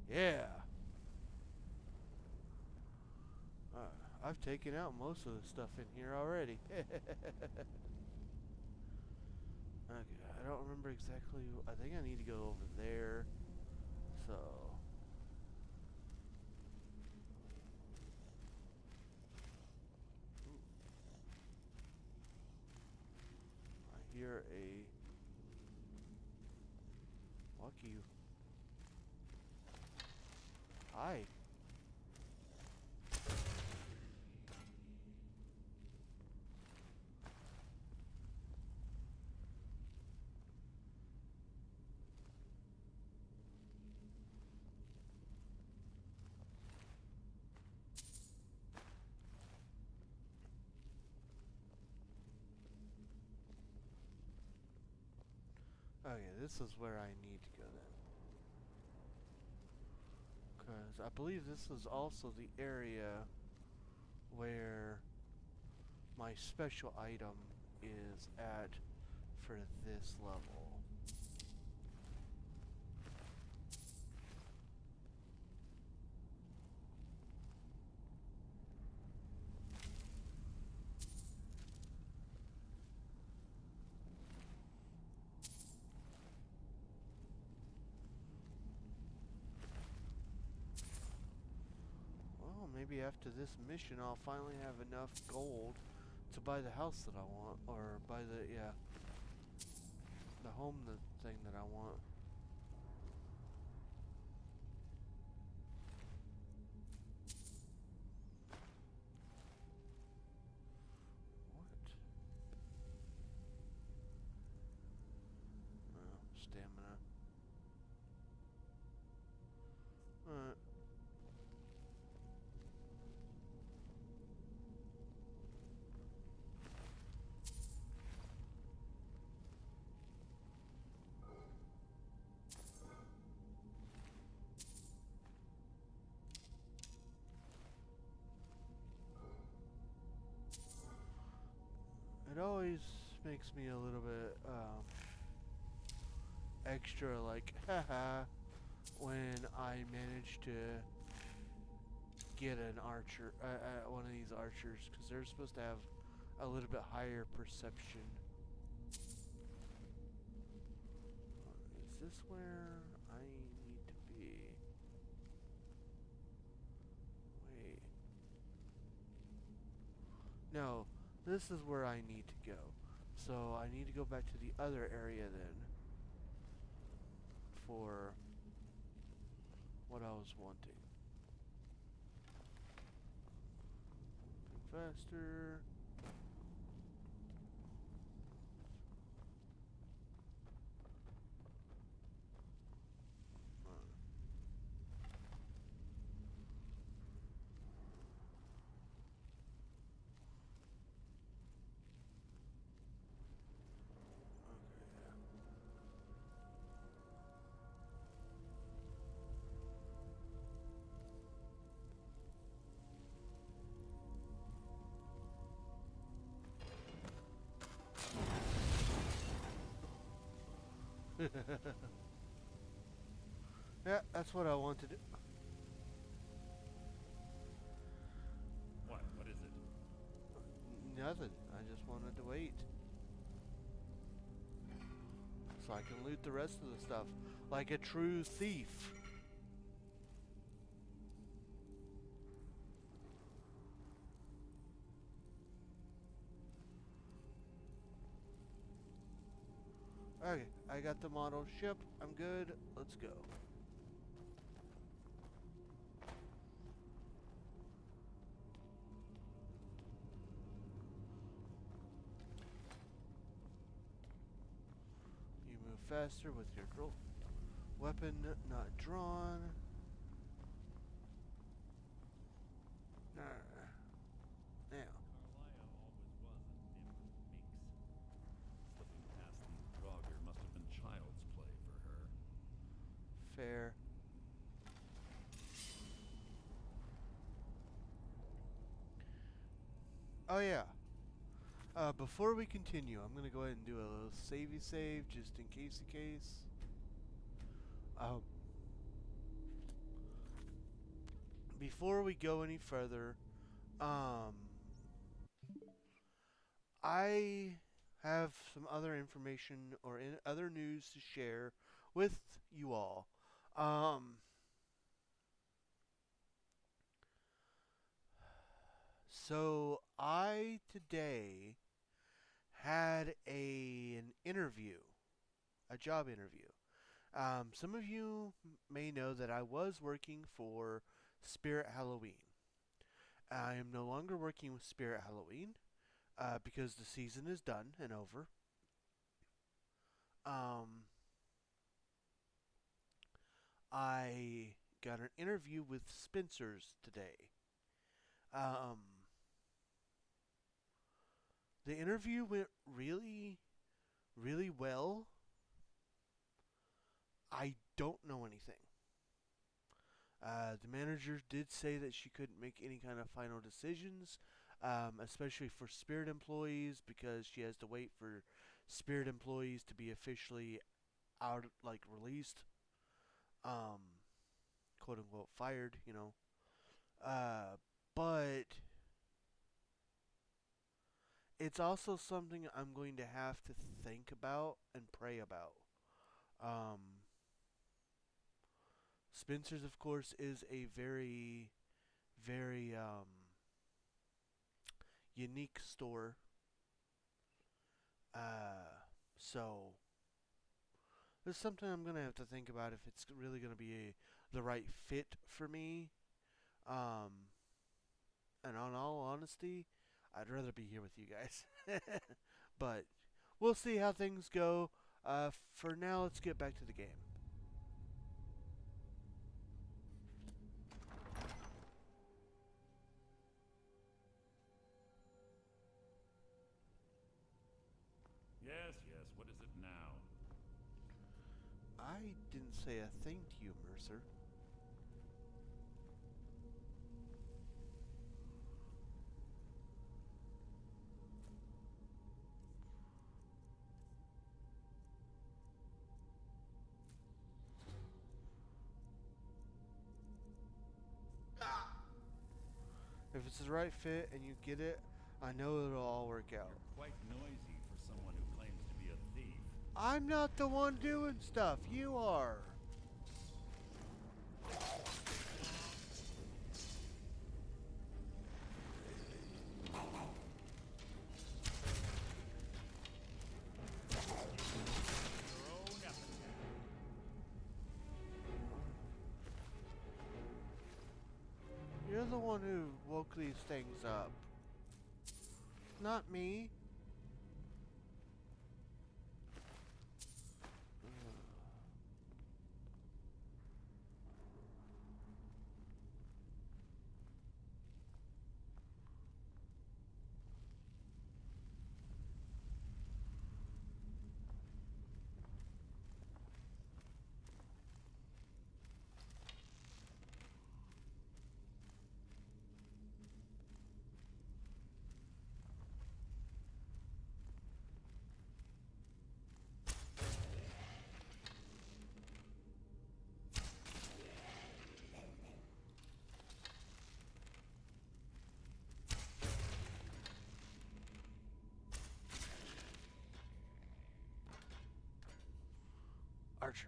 Yeah. I've taken out most of the stuff in here already. Okay, I don't remember exactly. I think I need to go over there. So. Ooh. I hear a. Fuck you. Hi. Okay, this is where I need to go then. Because I believe this is also the area where my special item is at for this level. Well, maybe after this mission I'll finally have enough gold to buy the house that I want, or buy the, yeah, the home thing that I want. What? Oh, stamina. Alright. It always makes me a little bit extra like haha when I manage to get an archer, one of these archers, because they're supposed to have a little bit higher perception. Is this where I need to be? Wait. No, this is where I need to go. So I need to go back to the other area then for what I was wanting. Moving faster. Yeah, that's what I wanted. What? What is it? Nothing. I just wanted to wait. So I can loot the rest of the stuff like a true thief. Okay, I got the model ship. I'm good. Let's go. faster with your weapon not drawn. Now, Carlia always was a nimble minx. Slipping past these Draugr must have been child's play for her. fair. Oh yeah. Before we continue, I'm gonna go ahead and do a little savey save just in case. Before we go any further, I have some other information or other news to share with you all. So I today had an interview, a job interview. Some of you may know that I was working for Spirit Halloween. I am no longer working with Spirit Halloween because the season is done and over. I got an interview with Spencer's today. Um, the interview went really, really well. I don't know anything. The manager did say that she couldn't make any kind of final decisions, especially for Spirit employees, because she has to wait for Spirit employees to be officially out, like released, quote unquote fired, you know. But it's also something I'm going to have to think about and pray about. Um, Spencer's, of course, is a very, very unique store. So there's something I'm gonna have to think about if it's really gonna be the right fit for me. Um, and on all honesty, I'd rather be here with you guys. But we'll see how things go. For now, let's get back to the game. Yes, yes, what is it now? I didn't say a thing to you, Mercer. If it's the right fit and you get it, I know it'll all work out. You're quite noisy for someone who claims to be a thief. I'm not the one doing stuff. You are. Your own epitaph. You're the one who woke these things up. Not me. Archer.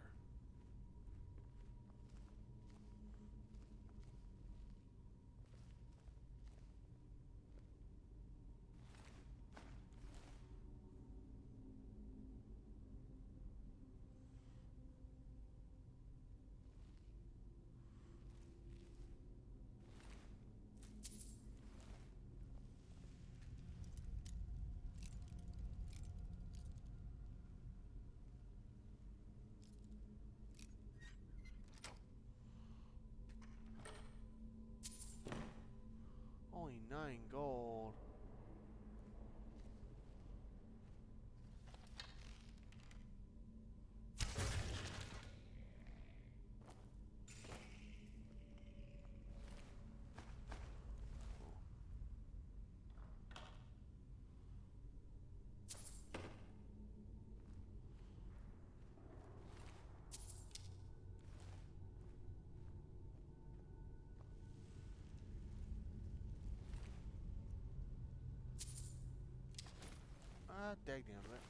Ah, daggum it.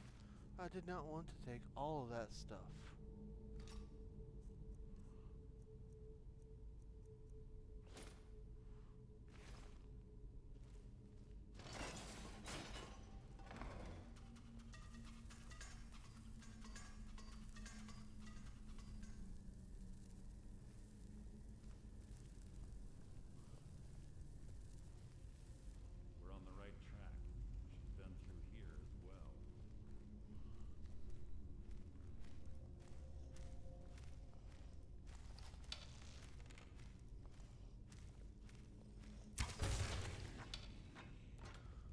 I did not want to take all of that stuff. We're on the right track. She's been through here as well.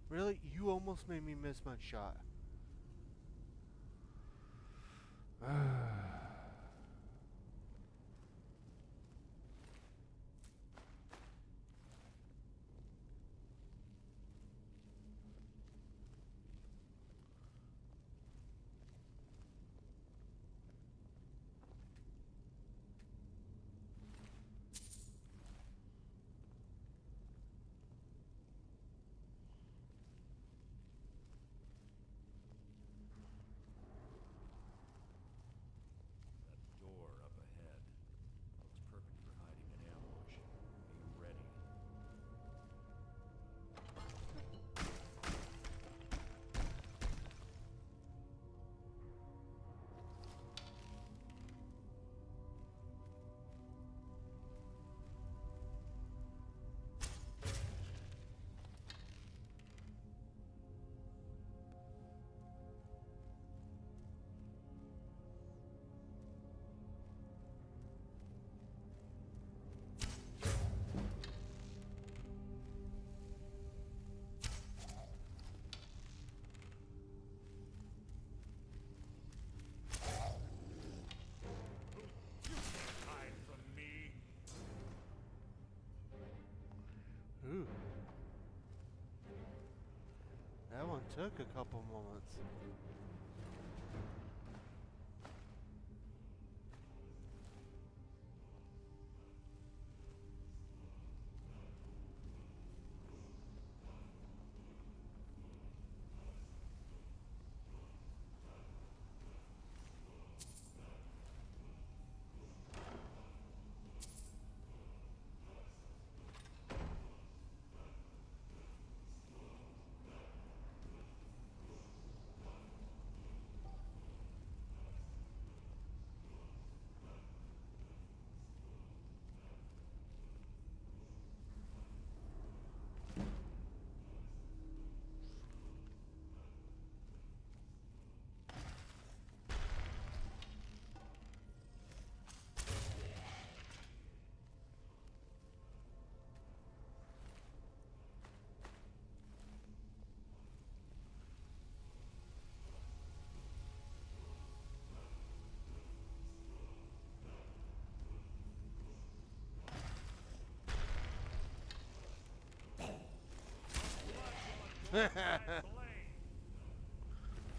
Really? You almost made me miss my shot. That door up ahead looks perfect for hiding an ambush. Be ready. Hide from me. Ooh. That one took a couple moments.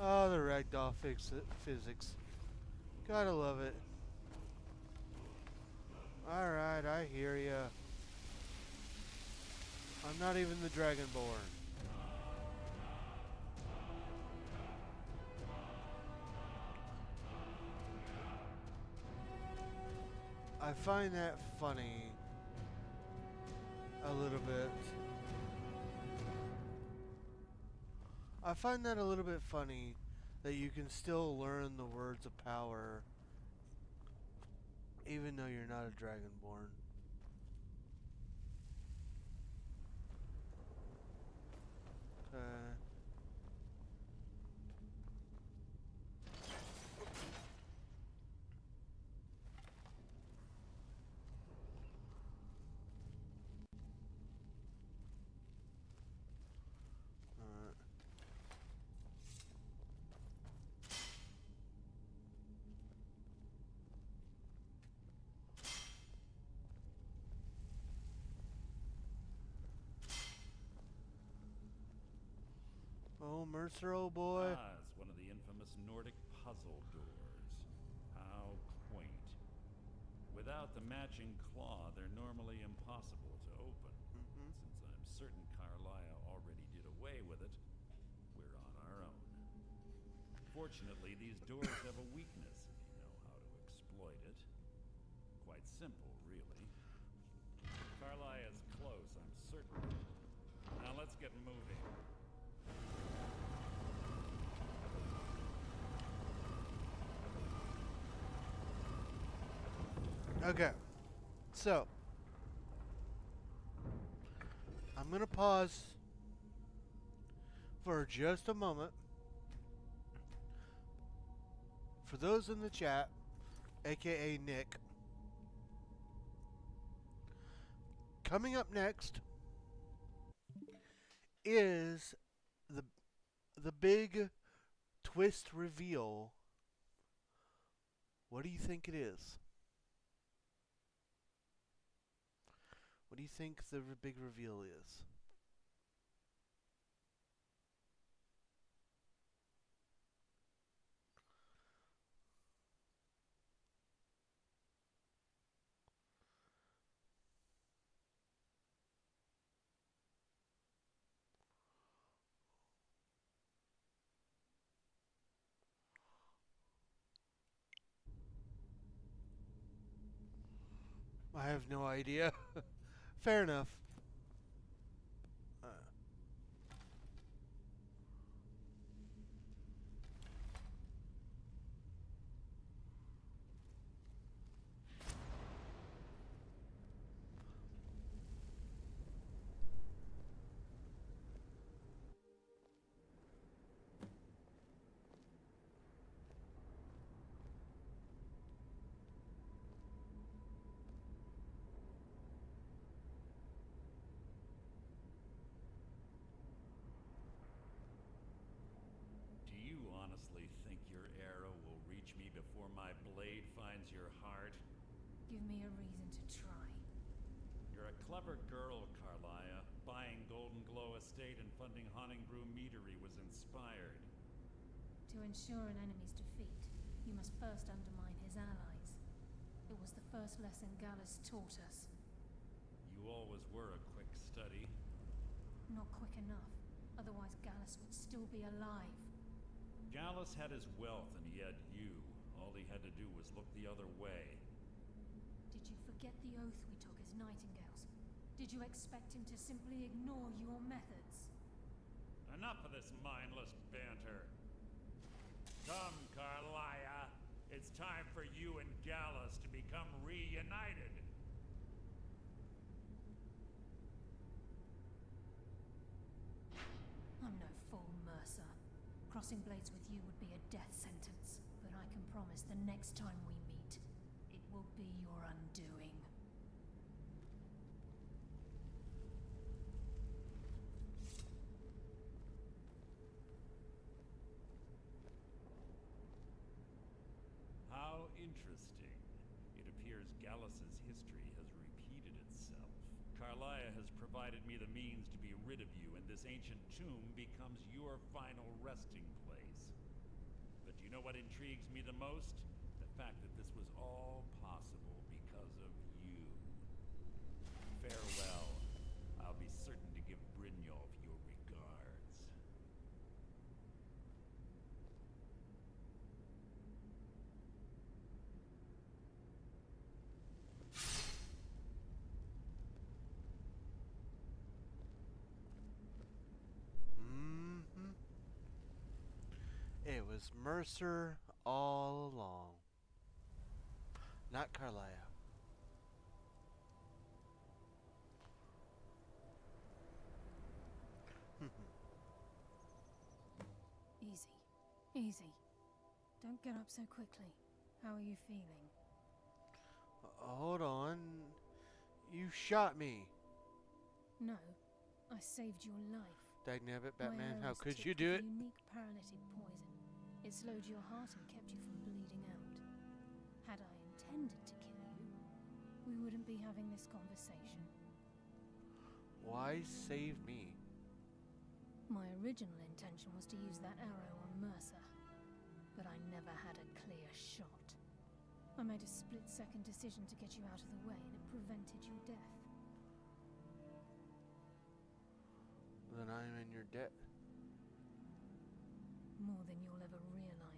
Oh, the ragdoll physics. Gotta love it. Alright, I hear ya. I'm not even the Dragonborn. I find that funny a little bit. I find that a little bit funny that you can still learn the words of power even though you're not a Dragonborn. Okay. Alright. Oh, Mercer, old boy. Ah, it's one of the infamous Nordic puzzle doors. How quaint. Without the matching claw, they're normally impossible to open. Since I'm certain Carlia already did away with it, we're on our own. Unfortunately, these doors have a weakness if you know how to exploit it. Quite simple, really. Carlia is close, I'm certain. Now let's get moving. Okay, so I'm gonna pause for just a moment. For those in the chat, aka Nick, coming up next is the big twist reveal. What do you think it is? What do you think the big reveal is? I have no idea. Fair enough. Do you honestly think your arrow will reach me before my blade finds your heart? Give me a reason to try. You're a clever girl, Carlia. Buying Golden Glow Estate and funding Honningbrew Meadery was inspired. To ensure an enemy's defeat, you must first undermine his allies. It was the first lesson Gallus taught us. You always were a quick study. Not quick enough, otherwise Gallus would still be alive. Gallus had his wealth and he had you. All he had to do was look the other way. Did you forget the oath we took as Nightingales? Did you expect him to simply ignore your methods? Enough of this mindless banter. Come, Carlia. It's time for you and Gallus to become reunited. I'm no fool, Mercer. Crossing blades with you would be a death sentence. But I can promise the next time we meet, it will be your undoing. How interesting. It appears Gallus's history has repeated itself. Carlia has provided me the means to be rid of you, and this ancient tomb becomes your final resting place. But do you know what intrigues me the most? The fact that this was all possible because of you. Farewell. I'll be certain to give Brynjolf your regards. It was Mercer all along. Not Carlia. Easy. Easy. Don't get up so quickly. How are you feeling? Hold on. You shot me. No. I saved your life. Dagnabbit, My Batman. arrow How was could tipped you do with it? Unique paralytic poison. It slowed your heart and kept you from bleeding out. Had I intended to kill you, we wouldn't be having this conversation. Why save me? My original intention was to use that arrow on Mercer, but I never had a clear shot. I made a split-second decision to get you out of the way, and it prevented your death. Then I'm in your debt. More than you'll ever realize.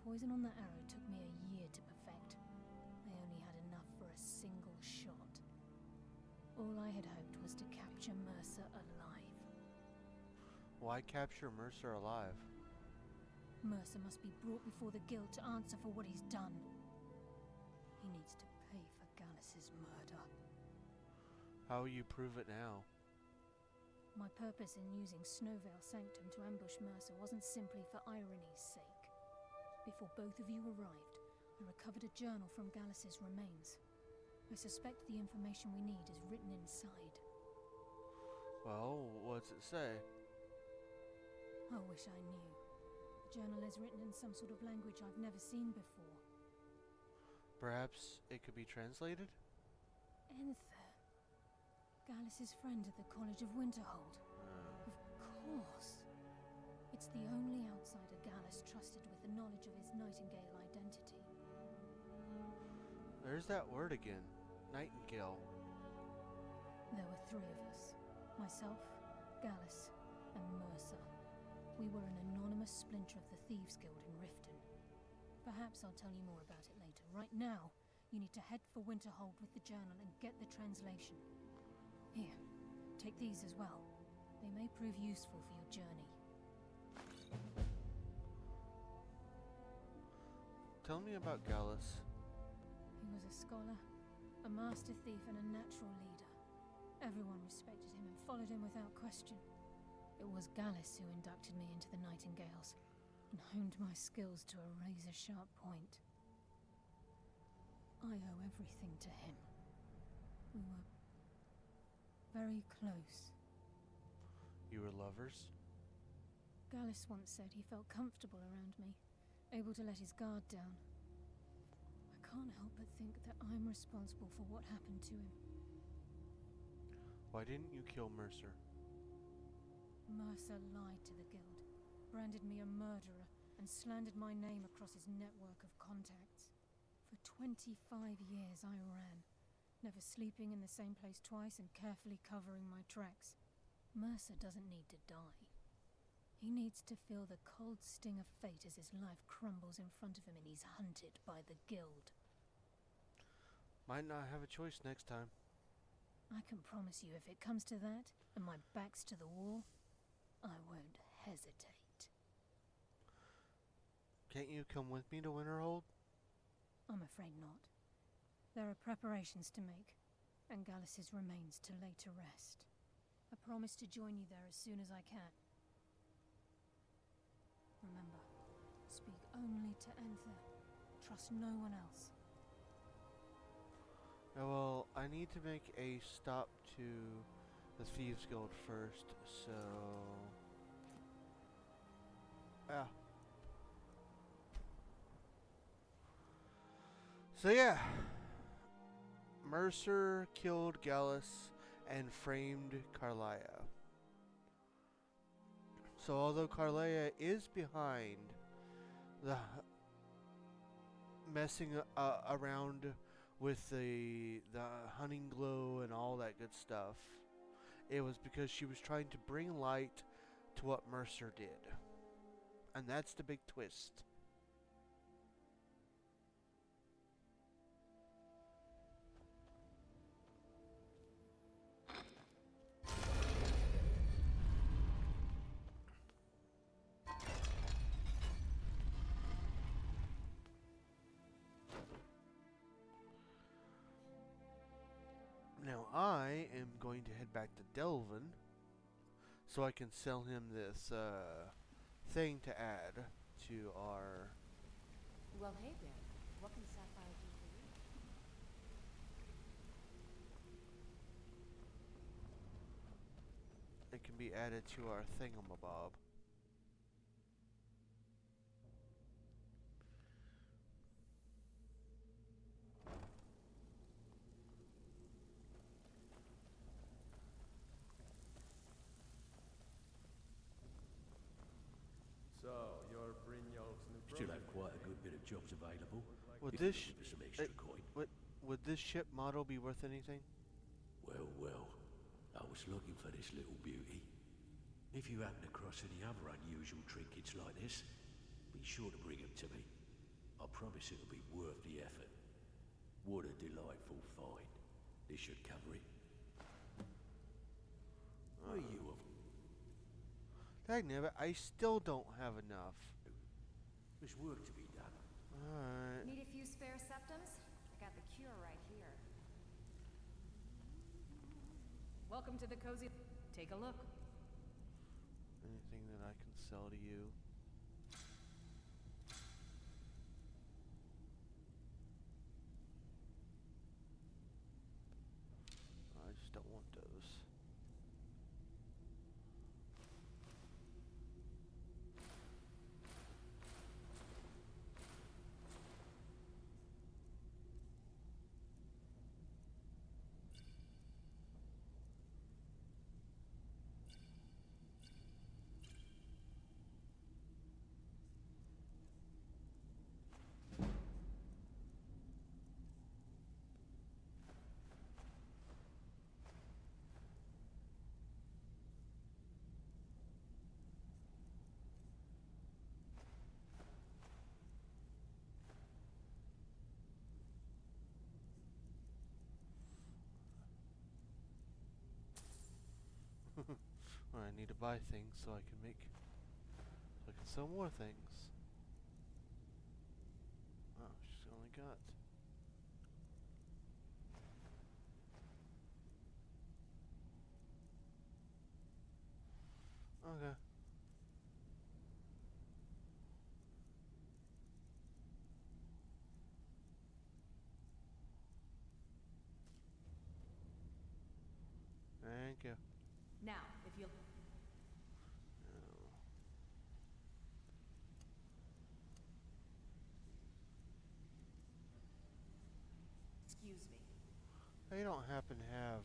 poison on that arrow took me a year to perfect. I only had enough for a single shot. All I had hoped was to capture Mercer alive. Why capture Mercer alive? Mercer must be brought before the guild to answer for what he's done. He needs to pay for Gallus's murder. How will you prove it now? My purpose in using Snowvale Sanctum to ambush Mercer wasn't simply for irony's sake. Before both of you arrived, I recovered a journal from Gallus's remains. I suspect the information we need is written inside. Well, what's it say? I wish I knew. The journal is written in some sort of language I've never seen before. Perhaps it could be translated? Enther. Gallus's friend at the College of Winterhold. Of course. It's the only outsider Gallus trusted with the knowledge of his Nightingale identity. There's that word again. Nightingale. There were three of us. Myself, Gallus, and Mercer. We were an anonymous splinter of the Thieves Guild in Riften. Perhaps I'll tell you more about it later. Right now, you need to head for Winterhold with the journal and get the translation. Here, take these as well. They may prove useful for your journey. Tell me about Gallus. He was a scholar, a master thief, and a natural leader. Everyone respected him and followed him without question. It was Gallus who inducted me into the Nightingales and honed my skills to a razor-sharp point. I owe everything to him. We were very close. You were lovers? Gallus once said he felt comfortable around me, able to let his guard down. I can't help but think that I'm responsible for what happened to him. Why didn't you kill Mercer? Mercer lied to the guild, branded me a murderer, and slandered my name across his network of contacts. For 25 years I ran, never sleeping in the same place twice and carefully covering my tracks. Mercer doesn't need to die. He needs to feel the cold sting of fate as his life crumbles in front of him and he's hunted by the guild. Might not have a choice next time. I can promise you if it comes to that, and my back's to the wall, I won't hesitate. Can't you come with me to Winterhold? I'm afraid not. There are preparations to make, and Gallus's remains to lay to rest. I promise to join you there as soon as I can. Remember, speak only to Enther. Trust no one else. Well, I need to make a stop to the Thieves Guild first, so... yeah. So yeah. Mercer killed Gallus and framed Carlia. So although Carlia is behind the messing around with the hunting glow and all that good stuff, it was because she was trying to bring light to what Mercer did. And that's the big twist. Now I am going to head back to Delvin so I can sell him this thing to add to our... Well, hey there. What can Sapphire do for you? It can be added to our thingamabob. So, you're Brynjolf's new Still project. have quite a good bit of jobs available. Would if this you give us some extra coin. would this ship model be worth anything? Well, I was looking for this little beauty. If you happen across any other unusual trinkets like this, be sure to bring them to me. I promise it'll be worth the effort. What a delightful find. This should cover it. Are you of... Dagnabbit, I still don't have enough. There's work to be done. Alright. Need a few spare septums? I got the cure right here. Welcome to the cozy... Take a look. Anything that I can sell to you? I just don't want those. Or I need to buy things so I can sell more things. Oh, she's only got. Okay. Thank you. Now, if you'll... Excuse me. They don't happen to have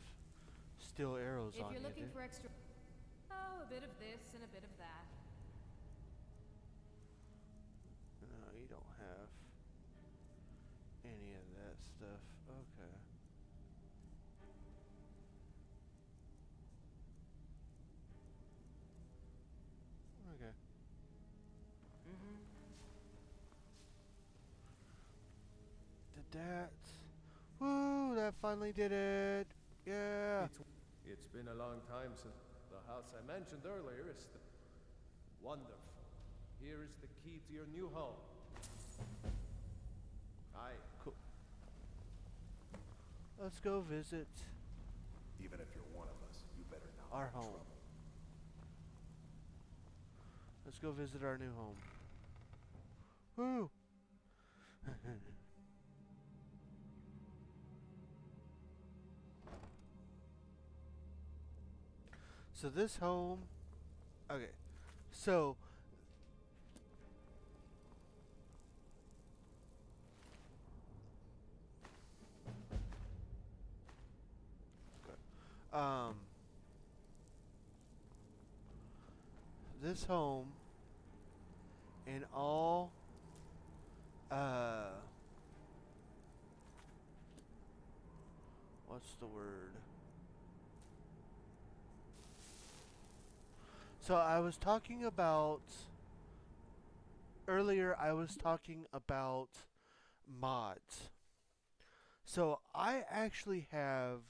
steel arrows If on you're you, looking do for extra... Oh, a bit of this and a bit of that. No, you don't have any of that stuff. Okay. Okay. Did that. Woo! That finally did it! Yeah! It's been a long time since the house I mentioned earlier is wonderful. Here is the key to your new home. Cool. Let's go visit Even if you're one of us, you better not our be in home. trouble. Let's go visit our new home. Woo! So this home, okay, so um, this home and all what's the word? So I was talking about earlier I was talking about mods. So I actually have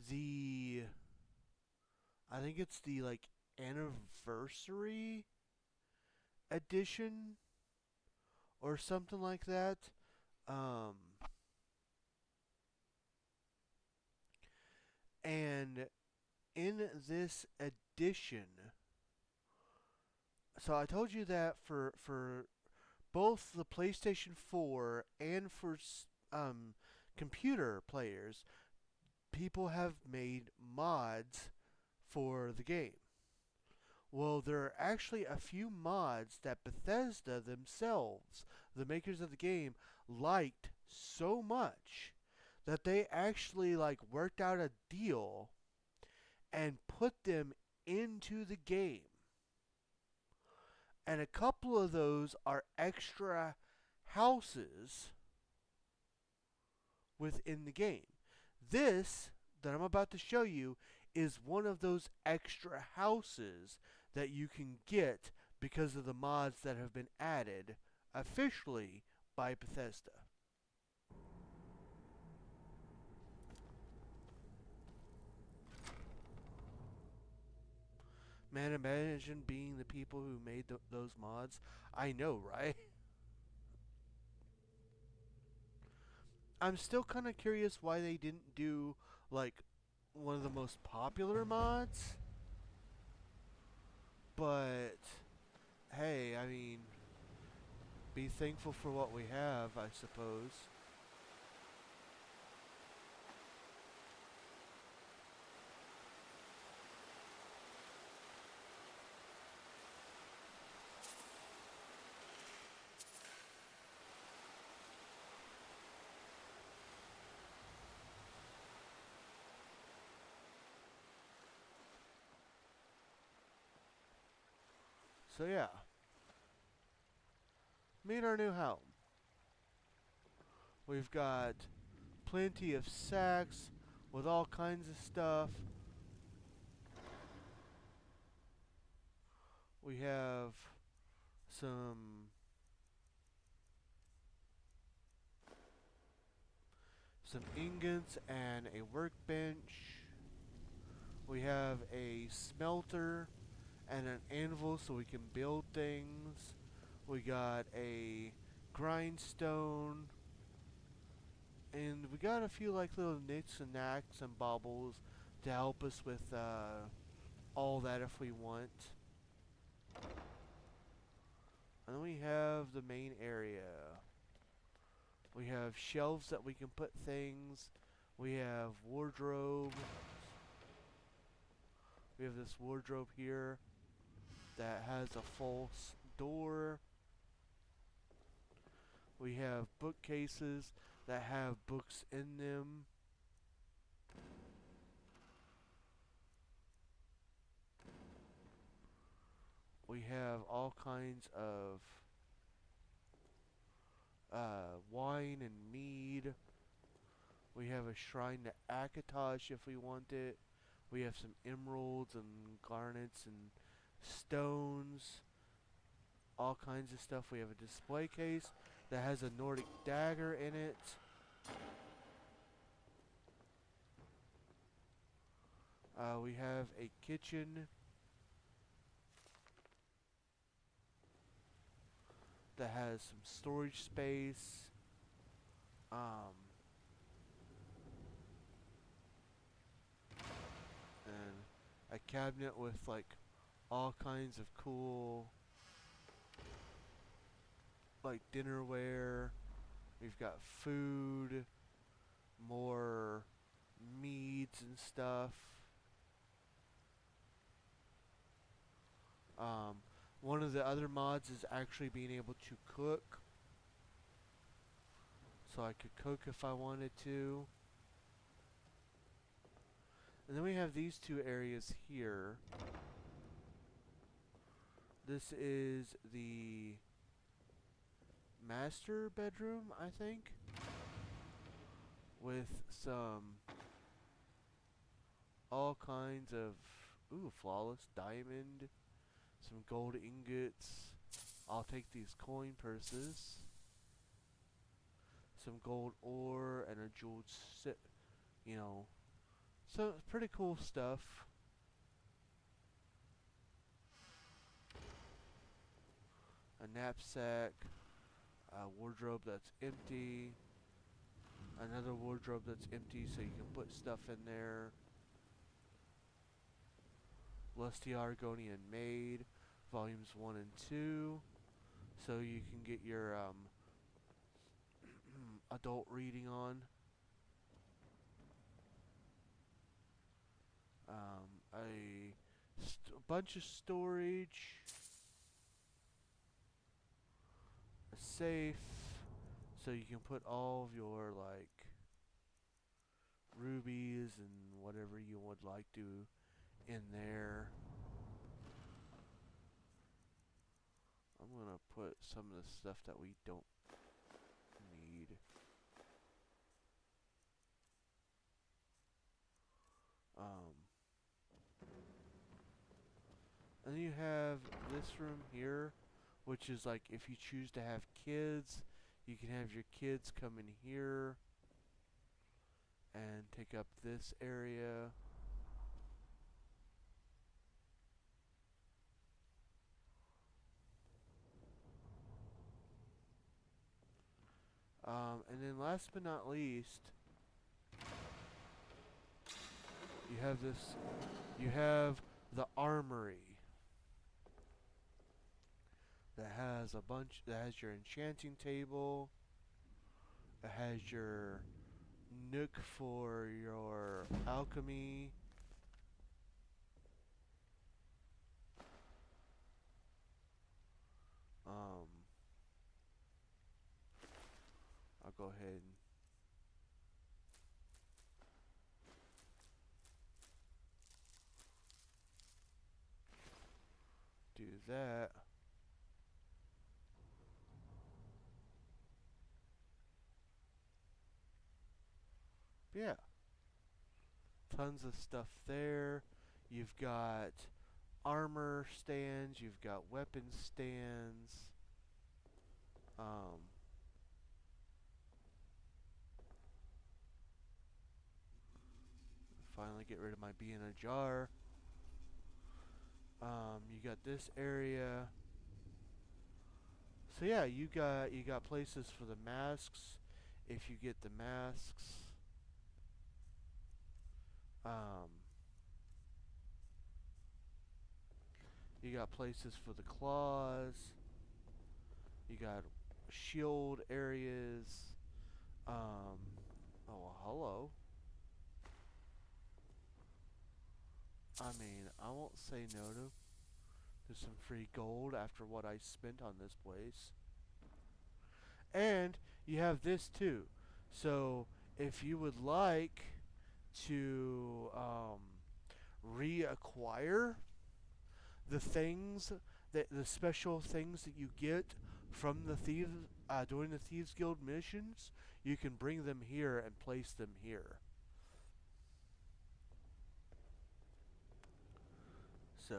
the I think it's the like anniversary edition or something like that. And in this edition, so I told you that for both the PlayStation 4 and for computer players, people have made mods for the game. Well, there are actually a few mods that Bethesda themselves, the makers of the game, liked so much that they actually like worked out a deal and put them into the game. And a couple of those are extra houses within the game. This that I'm about to show you is one of those extra houses that you can get because of the mods that have been added officially by Bethesda. Man, imagine being the people who made those mods. I know, right? I'm still kind of curious why they didn't do, like, one of the most popular mods. But, hey, I mean, be thankful for what we have, I suppose. So yeah, meet our new home. We've got plenty of sacks with all kinds of stuff. We have some ingots and a workbench. We have a smelter and an anvil so we can build things. We got a grindstone. And we got a few like little nits and knacks and baubles to help us with all that if we want. And then we have the main area. We have shelves that we can put things. We have wardrobe. We have this wardrobe here that has a false door. We have bookcases that have books in them. We have all kinds of wine and mead. We have a shrine to Akatosh if we want it. We have some emeralds and garnets and stones. All kinds of stuff. We have a display case that has a Nordic dagger in it. We have a kitchen that has some storage space. And a cabinet with like all kinds of cool like dinnerware. We've got food, more meads and stuff. One of the other mods is actually being able to cook. So I could cook if I wanted to. And then we have these two areas here. This is the master bedroom, I think, with some all kinds of flawless diamond, some gold ingots. I'll take these coin purses, some gold ore, and a jeweled so pretty cool stuff. A knapsack, a wardrobe that's empty, another wardrobe that's empty so you can put stuff in there. Lusty Argonian Maid, volumes 1 and 2, so you can get your adult reading on. A bunch of storage, a safe, so you can put all of your like rubies and whatever you would like to in there. I'm gonna put some of the stuff that we don't need. And then you have this room here, which is like if you choose to have kids, You can have your kids come in here and take up this area. And then last but not least, you have the armory that has your enchanting table. It has your nook for your alchemy. I'll go ahead and do that. But yeah, tons of stuff there. You've got armor stands, you've got weapon stands. Finally get rid of my bee in a jar. You got this area. So yeah, you got places for the masks if you get the masks. You got places for the claws. You got shield areas. Oh, well, hello. I mean, I won't say no to some free gold after what I spent on this place. And you have this too. So if you would like to reacquire the things the special things that you get from the thieves during the Thieves Guild missions, you can bring them here and place them here. So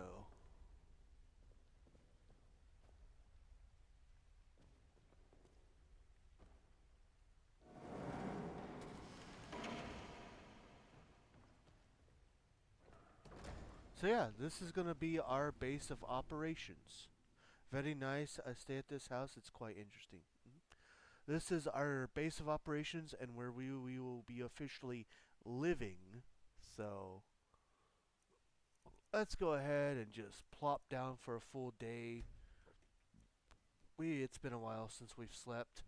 yeah, this is going to be our base of operations. Very nice. I stay at this house. It's quite interesting. This is our base of operations and where we will be officially living. So let's go ahead and just plop down for a full day. It's been a while since we've slept.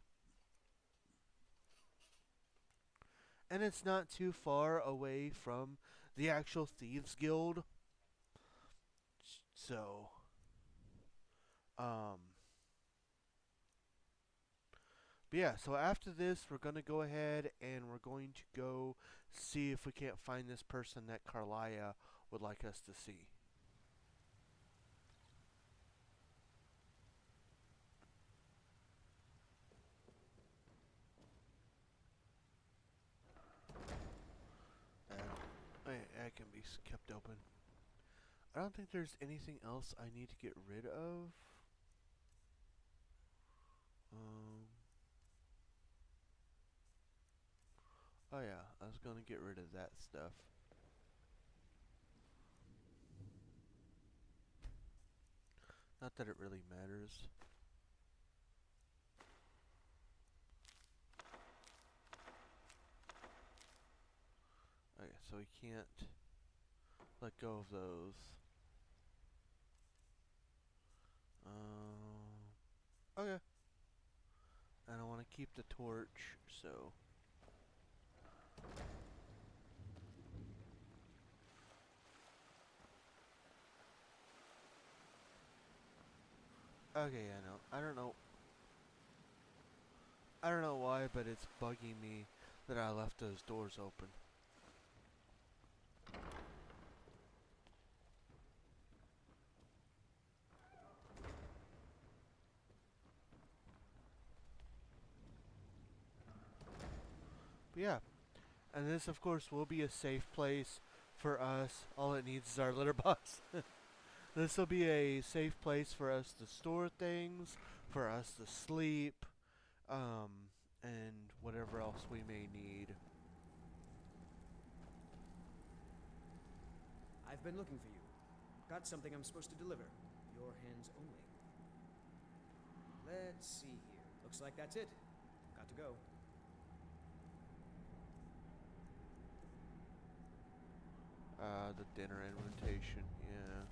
And it's not too far away from the actual Thieves Guild. So, but yeah, so after this, we're going to go ahead and we're going to go see if we can't find this person that Carlia would like us to see. That can be kept open. I don't think there's anything else I need to get rid of. Oh yeah, I was going to get rid of that stuff. Not that it really matters. Okay, so we can't let go of those. Okay. And I want to keep the torch, so. Okay, I know. I don't know why, but it's bugging me that I left those doors open. But yeah. And this, of course, will be a safe place for us. All it needs is our litter box. This will be a safe place for us to store things, for us to sleep. and whatever else we may need. I've been looking for you. Got something I'm supposed to deliver. Your hands only. Let's see here. Looks like that's it. Got to go. The dinner invitation, yeah.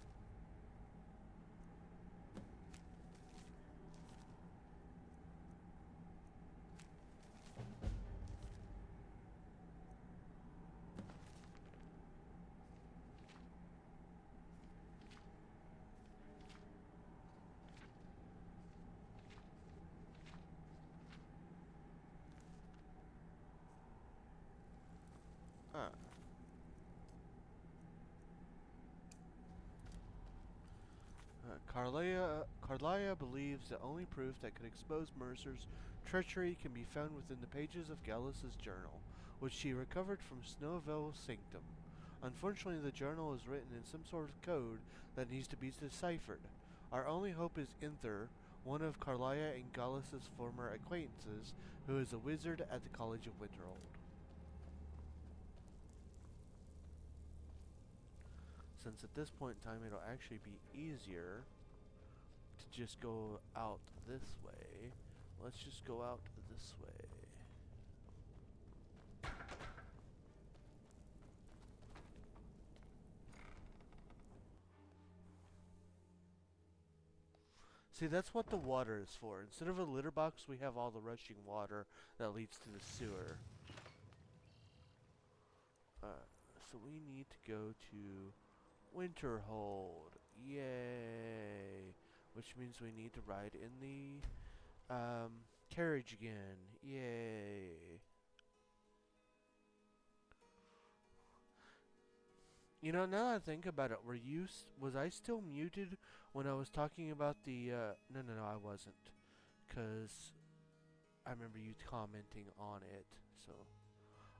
Ah. Carlia believes the only proof that could expose Mercer's treachery can be found within the pages of Gallus's journal, which she recovered from Snowville Sanctum. Unfortunately, the journal is written in some sort of code that needs to be deciphered. Our only hope is Inther, one of Carlia and Gallus's former acquaintances, who is a wizard at the College of Winterhold. Since at this point in time it'll actually be easier to just go out this way, let's just go out this way. See, that's what the water is for. Instead of a litter box, we have all the rushing water that leads to the sewer. So we need to go to Winterhold. Yay! Which means we need to ride in the carriage again. Yay! You know, now that I think about it, was I still muted when I was talking about the, no, I wasn't. 'Cause I remember you commenting on it, so.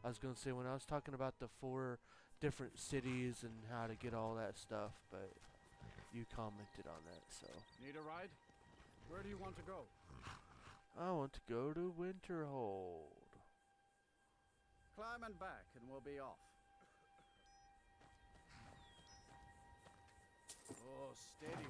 I was gonna say when I was talking about the 4 different cities and how to get all that stuff, but you commented on that, so. Need a ride? Where do you want to go? I want to go to Winterhold. Climb and back and we'll be off. Oh, steady.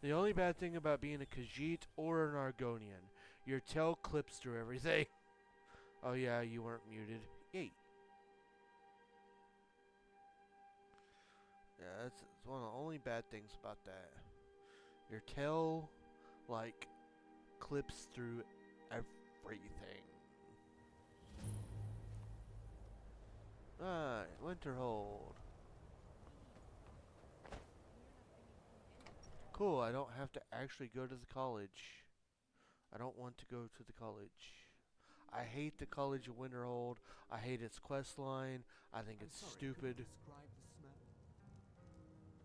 The only bad thing about being a Khajiit or an Argonian, your tail clips through everything. Oh yeah, you weren't muted. Yay. Yeah, that's one of the only bad things about that. Your tail, like, clips through everything. Alright, Winterhold. Cool, I don't have to actually go to the college. I don't want to go to the college. I hate the College of Winterhold. I hate its quest line. I think it's stupid. Describe the smell.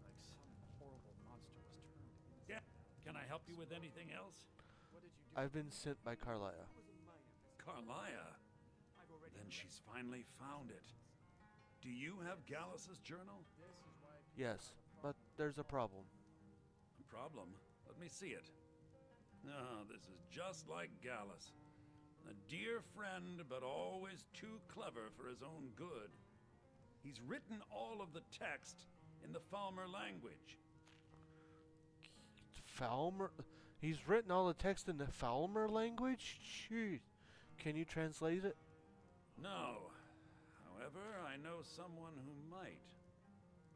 Like some horrible monster was turned into. Yeah. Can I help you with anything else? What did you do? I've been sent by Carlia. Carlia? Then she's finally found it. Do you have Gallus's journal? Yes, but there's a problem. A problem? Let me see it. Ah, this is just like Gallus. A dear friend, but always too clever for his own good. He's written all of the text in the Falmer language. Falmer? He's written all the text in the Falmer language? Jeez. Can you translate it? No. However, I know someone who might.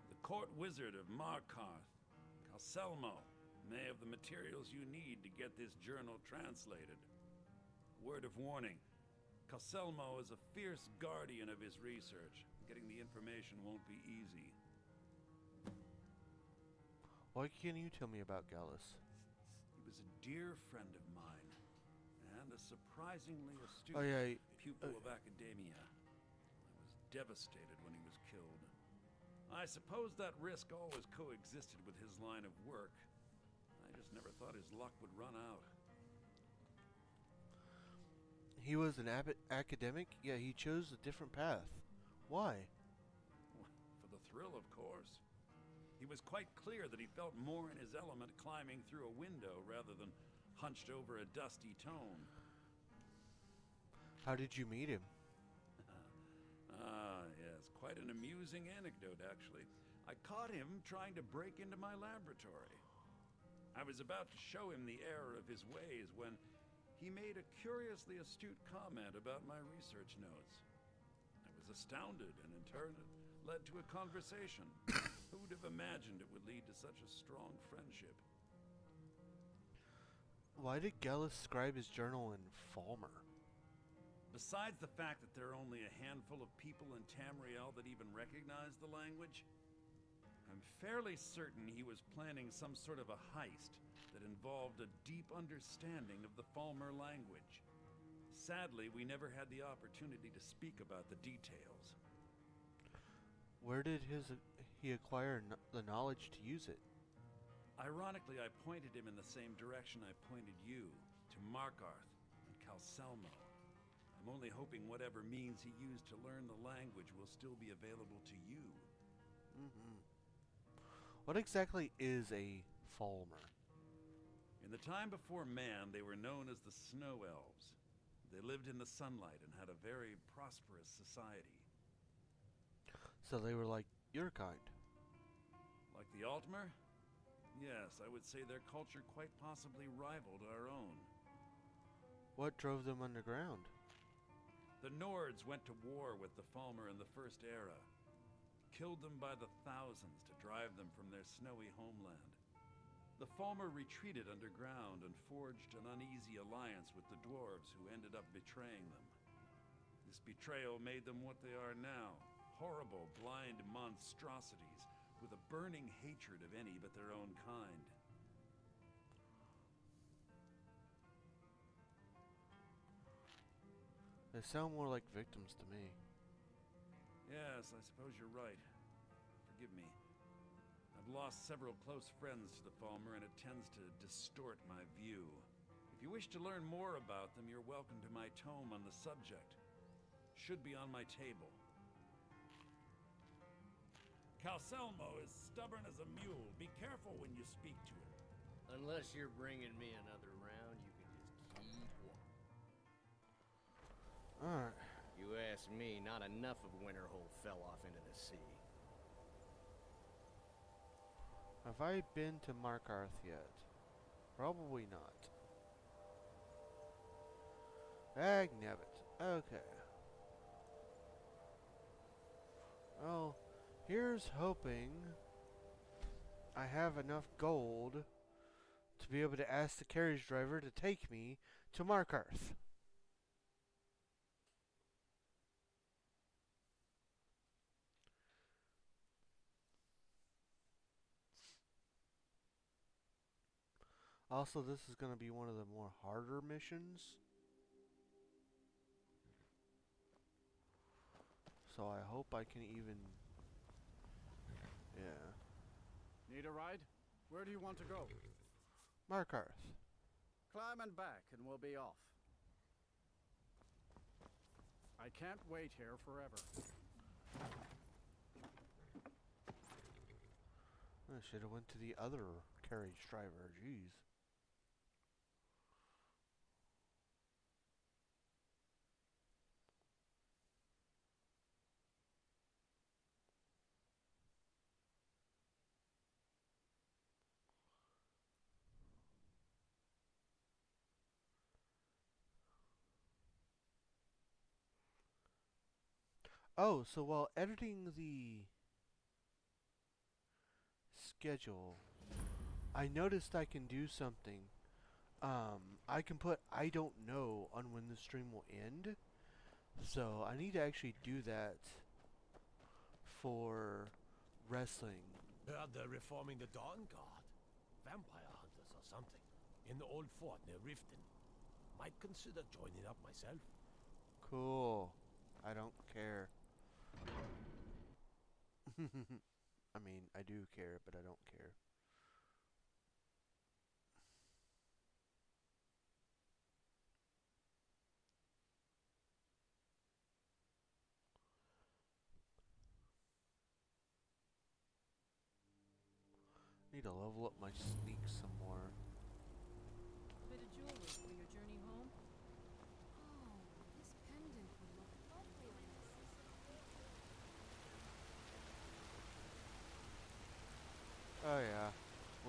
The court wizard of Markarth, Calselmo, may have the materials you need to get this journal translated. Word of warning, Calselmo is a fierce guardian of his research. Getting the information won't be easy. What can you tell me about Gallus? He was a dear friend of mine, and a surprisingly astute pupil of academia. I was devastated when he was killed. I suppose that risk always coexisted with his line of work. I just never thought his luck would run out. He was an academic, yet he chose a different path. Why? For the thrill, of course. He was quite clear that he felt more in his element climbing through a window rather than hunched over a dusty tome. How did you meet him? Yes, quite an amusing anecdote, actually. I caught him trying to break into my laboratory. I was about to show him the error of his ways when he made a curiously astute comment about my research notes. I was astounded, and in turn it led to a conversation. Who would have imagined it would lead to such a strong friendship? Why did Gellus scribe his journal in Falmer? Besides the fact that there are only a handful of people in Tamriel that even recognize the language, I'm fairly certain he was planning some sort of a heist that involved a deep understanding of the Falmer language. Sadly, we never had the opportunity to speak about the details. Where did he acquire the knowledge to use it? Ironically, I pointed him in the same direction I pointed you, to Markarth and Calselmo. I'm only hoping whatever means he used to learn the language will still be available to you. What exactly is a Falmer? In the time before man, they were known as the Snow Elves. They lived in the sunlight and had a very prosperous society. So they were like your kind. Like the Altmer? Yes, I would say their culture quite possibly rivaled our own. What drove them underground? The Nords went to war with the Falmer in the First Era, killed them by the thousands to drive them from their snowy homeland. The Falmer retreated underground and forged an uneasy alliance with the dwarves who ended up betraying them. This betrayal made them what they are now, horrible, blind monstrosities with a burning hatred of any but their own kind. They sound more like victims to me. Yes, I suppose you're right. Forgive me. I've lost several close friends to the Falmer, and it tends to distort my view. If you wish to learn more about them, you're welcome to my tome on the subject. Should be on my table. Calselmo is stubborn as a mule. Be careful when you speak to him. Unless you're bringing me another round, you can just keep walking. Alright. You ask me, not enough of Winterhold fell off into the sea. Have I been to Markarth yet? Probably not. Agnabbit. Okay. Well, here's hoping I have enough gold to be able to ask the carriage driver to take me to Markarth. Also, this is going to be one of the more harder missions. So I hope I can even... Yeah. Need a ride? Where do you want to go? Markarth. Climb and back, and we'll be off. I can't wait here forever. I should have went to the other carriage driver. Jeez. Oh, so while editing the schedule, I noticed I can do something. I can put I don't know on when the stream will end. So I need to actually do that for wrestling. Heard they're reforming the Dawn Guard. Vampire hunters or something. In the old fort near Riften. Might consider joining up myself. Cool. I don't care. I mean, I do care, but I don't care. Need to level up my sneak some more. Bit of jewelry for your journey home? Oh, this pendant would look lovely on this. Oh yeah,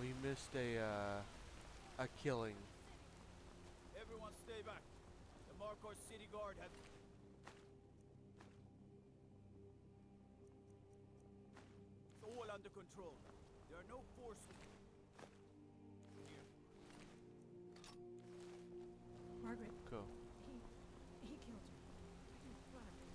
we missed a killing. Everyone stay back. The Markor city guard have... It's all under control. There are no forces... Margaret, Cool. he killed her. You flattered him.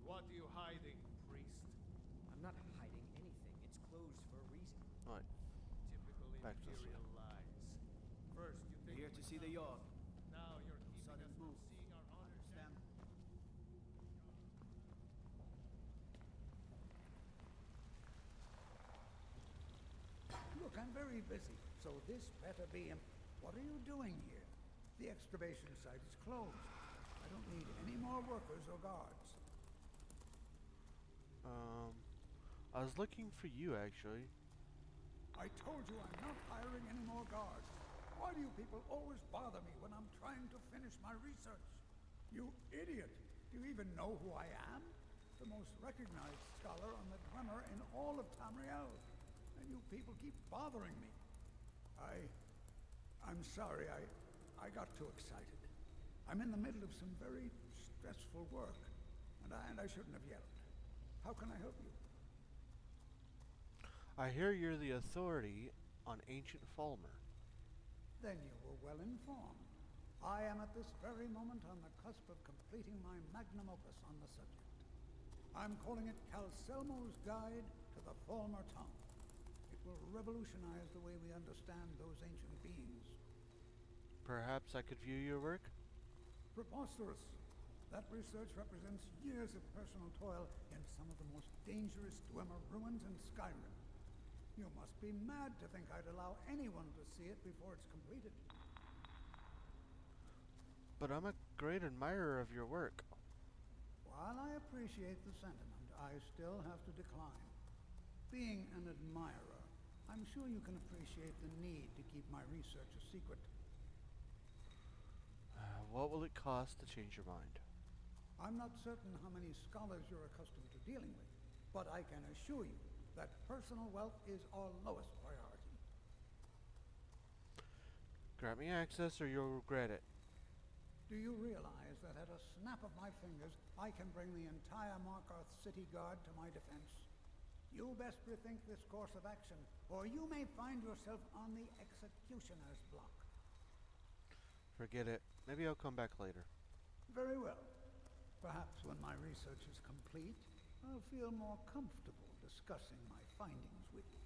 What are you hiding, priest? I'm not hiding anything. It's closed for a reason. Alright, Typical back to Imperial lies. First, you think Here to see the yard. now you're keeping Sudden us from move. seeing our honor Understand? Look, I'm very busy, so this better be him. What are you doing here? The excavation site is closed. I don't need any more workers or guards. I was looking for you actually. I told you I'm not hiring any more guards. Why do you people always bother me when I'm trying to finish my research? You idiot! Do you even know who I am? The most recognized scholar on the Dwemer in all of Tamriel. And you people keep bothering me. I'm sorry, I got too excited. I'm in the middle of some very stressful work, and I shouldn't have yelled. How can I help you? I hear you're the authority on ancient Falmer. Then you were well informed. I am at this very moment on the cusp of completing my magnum opus on the subject. I'm calling it Calselmo's Guide to the Falmer Tongue. It will revolutionize the way we understand those ancient beings. Perhaps I could view your work? Preposterous. That research represents years of personal toil in some of the most dangerous Dwemer ruins in Skyrim. You must be mad to think I'd allow anyone to see it before it's completed. But I'm a great admirer of your work. While I appreciate the sentiment, I still have to decline. Being an admirer, I'm sure you can appreciate the need to keep my research a secret. What will it cost to change your mind? I'm not certain how many scholars you're accustomed to dealing with, but I can assure you that personal wealth is our lowest priority. Grant me access or you'll regret it. Do you realize that at a snap of my fingers, I can bring the entire Markarth city guard to my defense? You best rethink this course of action, or you may find yourself on the executioner's block. Forget it. Maybe I'll come back later. Very well. Perhaps when my research is complete, I'll feel more comfortable discussing my findings with you.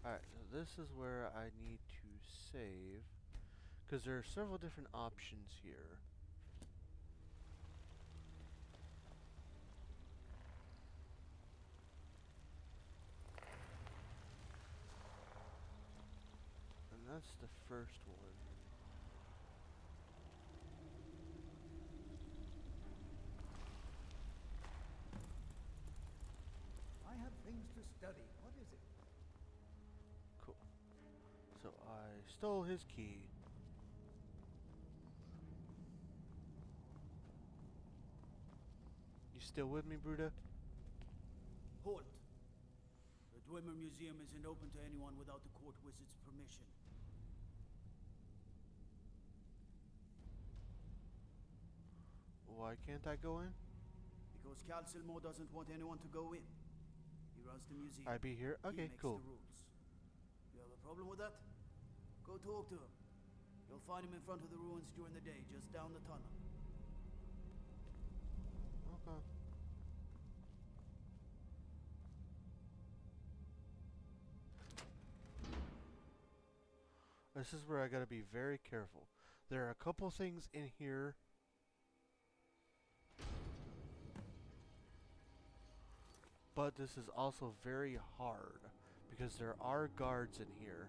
Alright, so this is where I need to save, because there are several different options here. And that's the first one. I have things to study. What is it? Cool. So I stole his key. You still with me, Bruda? Halt! The Dwemer Museum isn't open to anyone without the court wizard's permission. Why can't I go in? Because Calselmo doesn't want anyone to go in. He runs the museum. I be here? He Okay, makes cool. the rules. You have a problem with that? Go talk to him. You'll find him in front of the ruins during the day, just down the tunnel. Okay. This is where I gotta be very careful. There are a couple things in here. But this is also very hard because there are guards in here.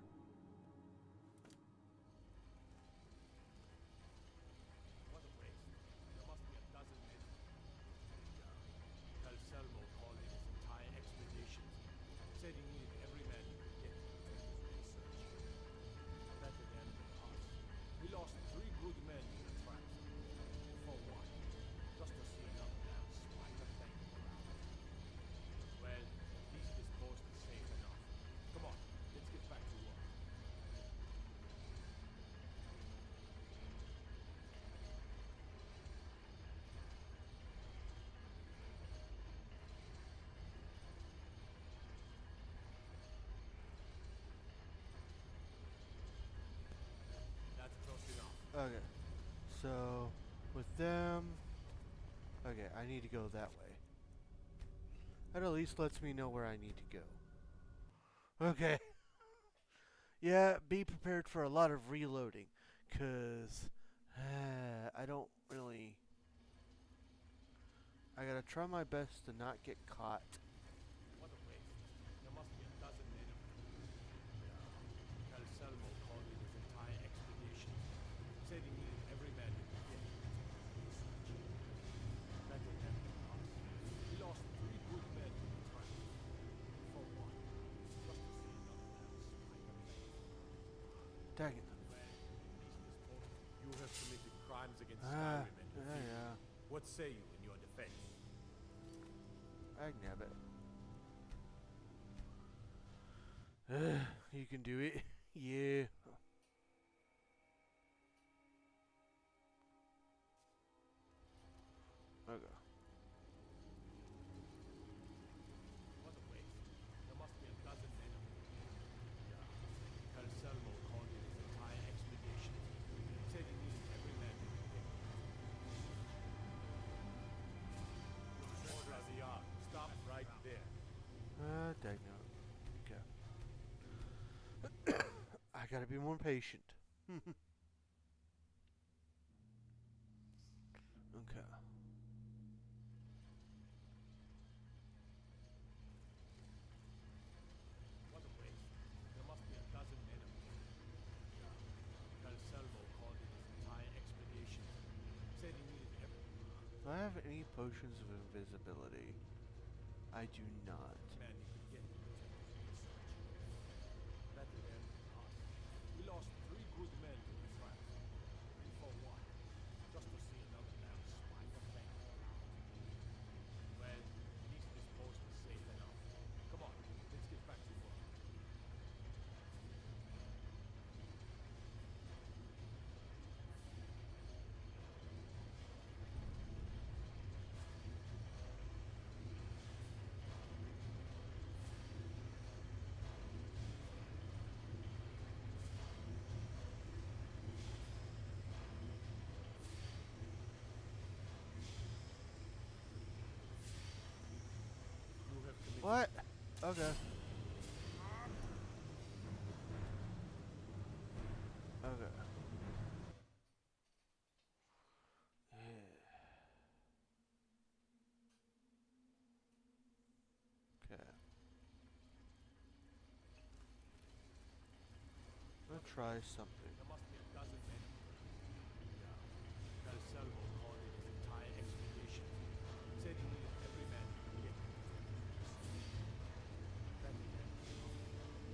What a waste. There must be a dozen men. Calselmo called in his entire expedition. Said he needed every man he could get to take his research. Better them than us. We lost 3 good men to the traps. For what? Just to see another damn spider thing around. Well, at least this post is safe enough. Come on, let's get back to work. That's close enough. Okay. So, with them... Okay, I need to go that way. That at least lets me know where I need to go. Okay. Yeah, be prepared for a lot of reloading. Because... I don't really... I gotta try my best to not get caught. What a waste. There must be a dozen men of them. Calselmo called in his entire expedition. Said he needed every man he could get to take his research. Better them than us. We lost 3 good men to the traps. For what? Just to see another damn spider thing. Dang it. Well, at least this post. You have committed crimes against Ah, Skyrim and the Thieves. yeah. What say you in your defense? I nab it. You can do it. Yeah. Okay. What a waste. There must be a dozen men of them. Calselmo called in his entire expedition. Said he needed every man he could get. Order the yard. Stop right there. Dang it. Okay. I gotta be more patient. Okay. What a waste. There must be a dozen men of them. Calselmo called in his entire expedition. Said he needed every Do I have any potions of invisibility? I do not. man he could get to take his research. Better them than us. We lost 3 good men to the traps. And for what? Just to see another damn spider thing around. Well, at least this post is safe enough. Come on, let's get back to work. You have committed What? Okay. Okay. Okay. I'll try something. There must be a dozen men of them. Calselmo called in his entire expedition. Said he needed every man he could get to take his research. Better them than us.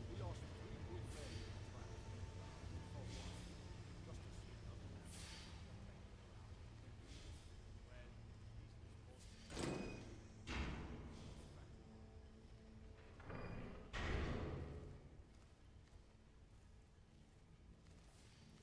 We lost 3 good men to the traps. For what? Just to see another damn spider thing around. Well, at least this post is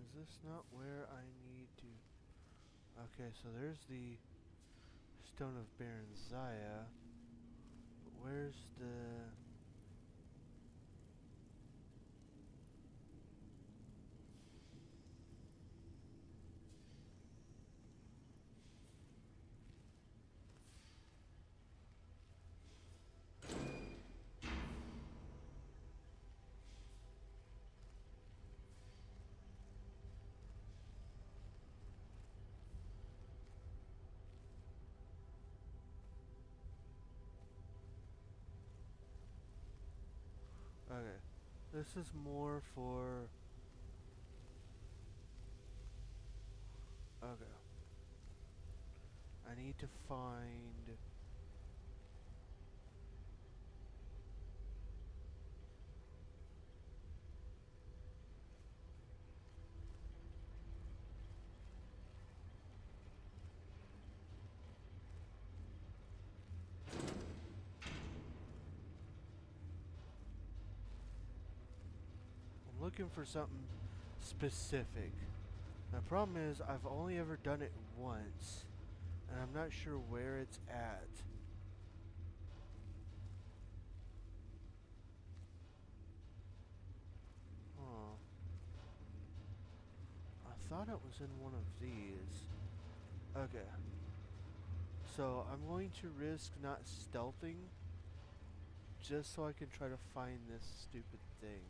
Is this not where I need to... Okay, so there's the Stone of Baron Zaya. But where's the... Okay, this is more for... Okay. I need to find... I'm looking for something specific. The problem is I've only ever done it once, and I'm not sure where it's at. Huh. I thought it was in one of these. Okay. So I'm going to risk not stealthing just so I can try to find this stupid thing.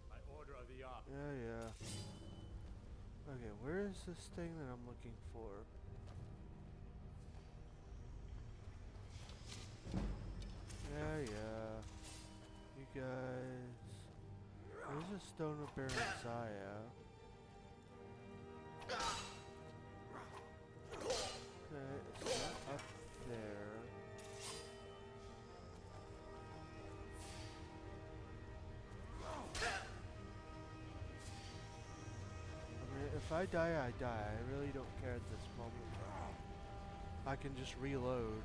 By order of the op. Yeah. Okay, where is this thing that I'm looking for? Yeah. You guys... There's a Stone of Baron Zaya. Okay, it's not up there. I mean, if I die, I die. I really don't care at this moment. I can just reload.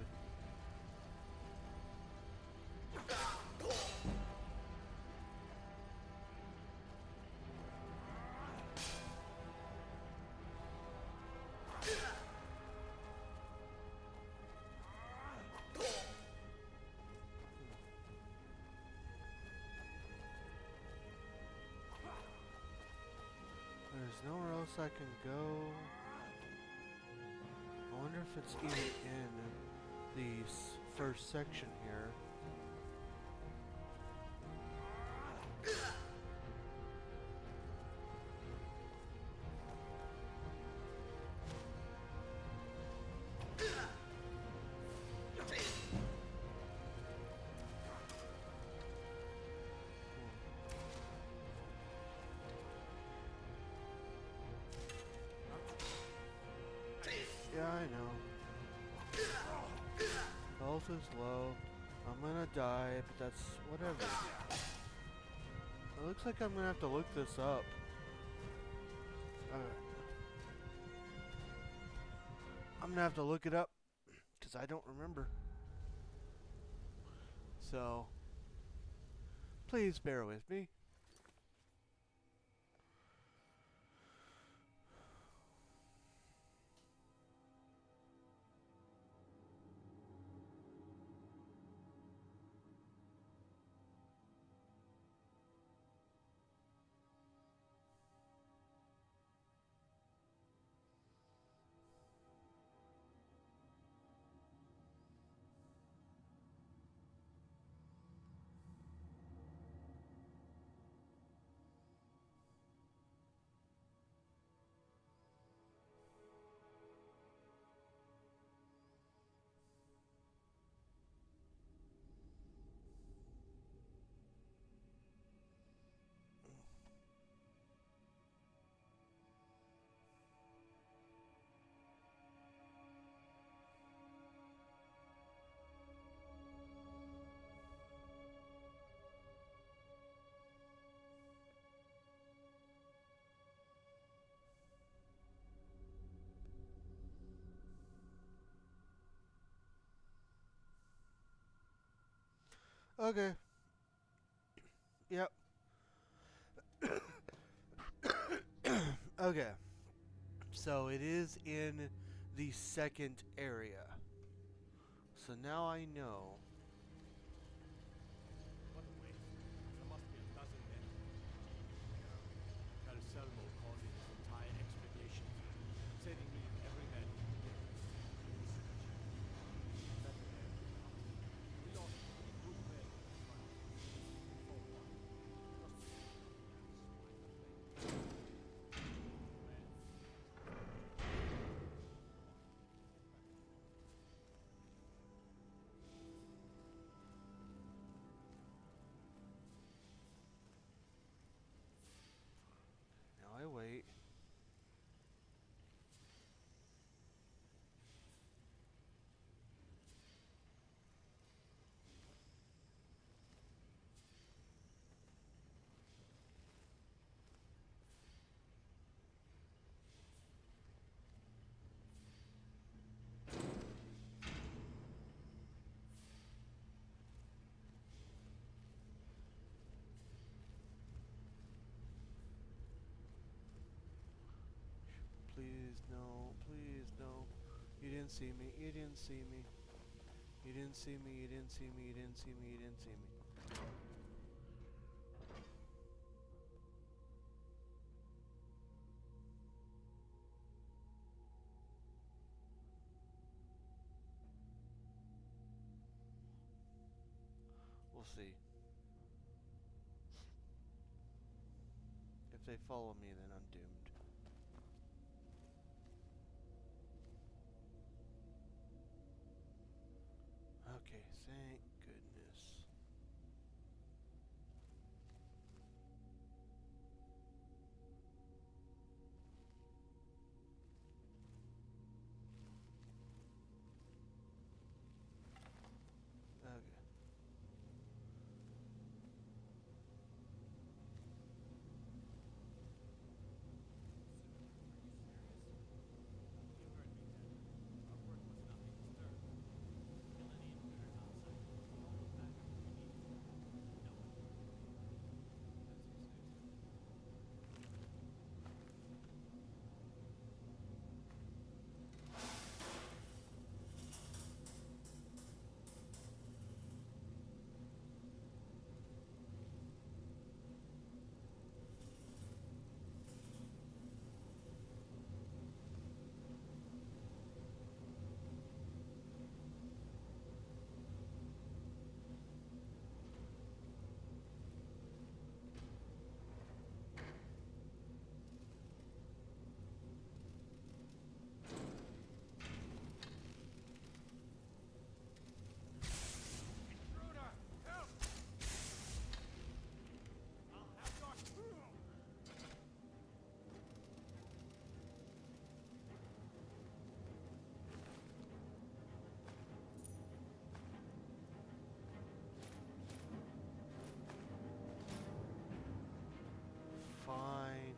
There's nowhere else I can go. I wonder if it's even in the first section here. Yeah, I know. Health is low. I'm gonna die, but that's whatever. It looks like I'm gonna have to look this up. I'm gonna have to look it up because I don't remember. So, please bear with me. Okay. Yep. Okay. So it is in the second area. So now I know. What a waste. There must be a dozen men. Calselmo called in his entire expedition, said he needed every man he could get. Better end. We lost 3 good men in the front. We fought one. Now I wait. Please no, please no. You didn't see me, you didn't see me. You didn't see me, you didn't see me, you didn't see me, you didn't see me. We'll see. If they follow me, then I'm doomed. Okay, thank goodness. Okay. Fine.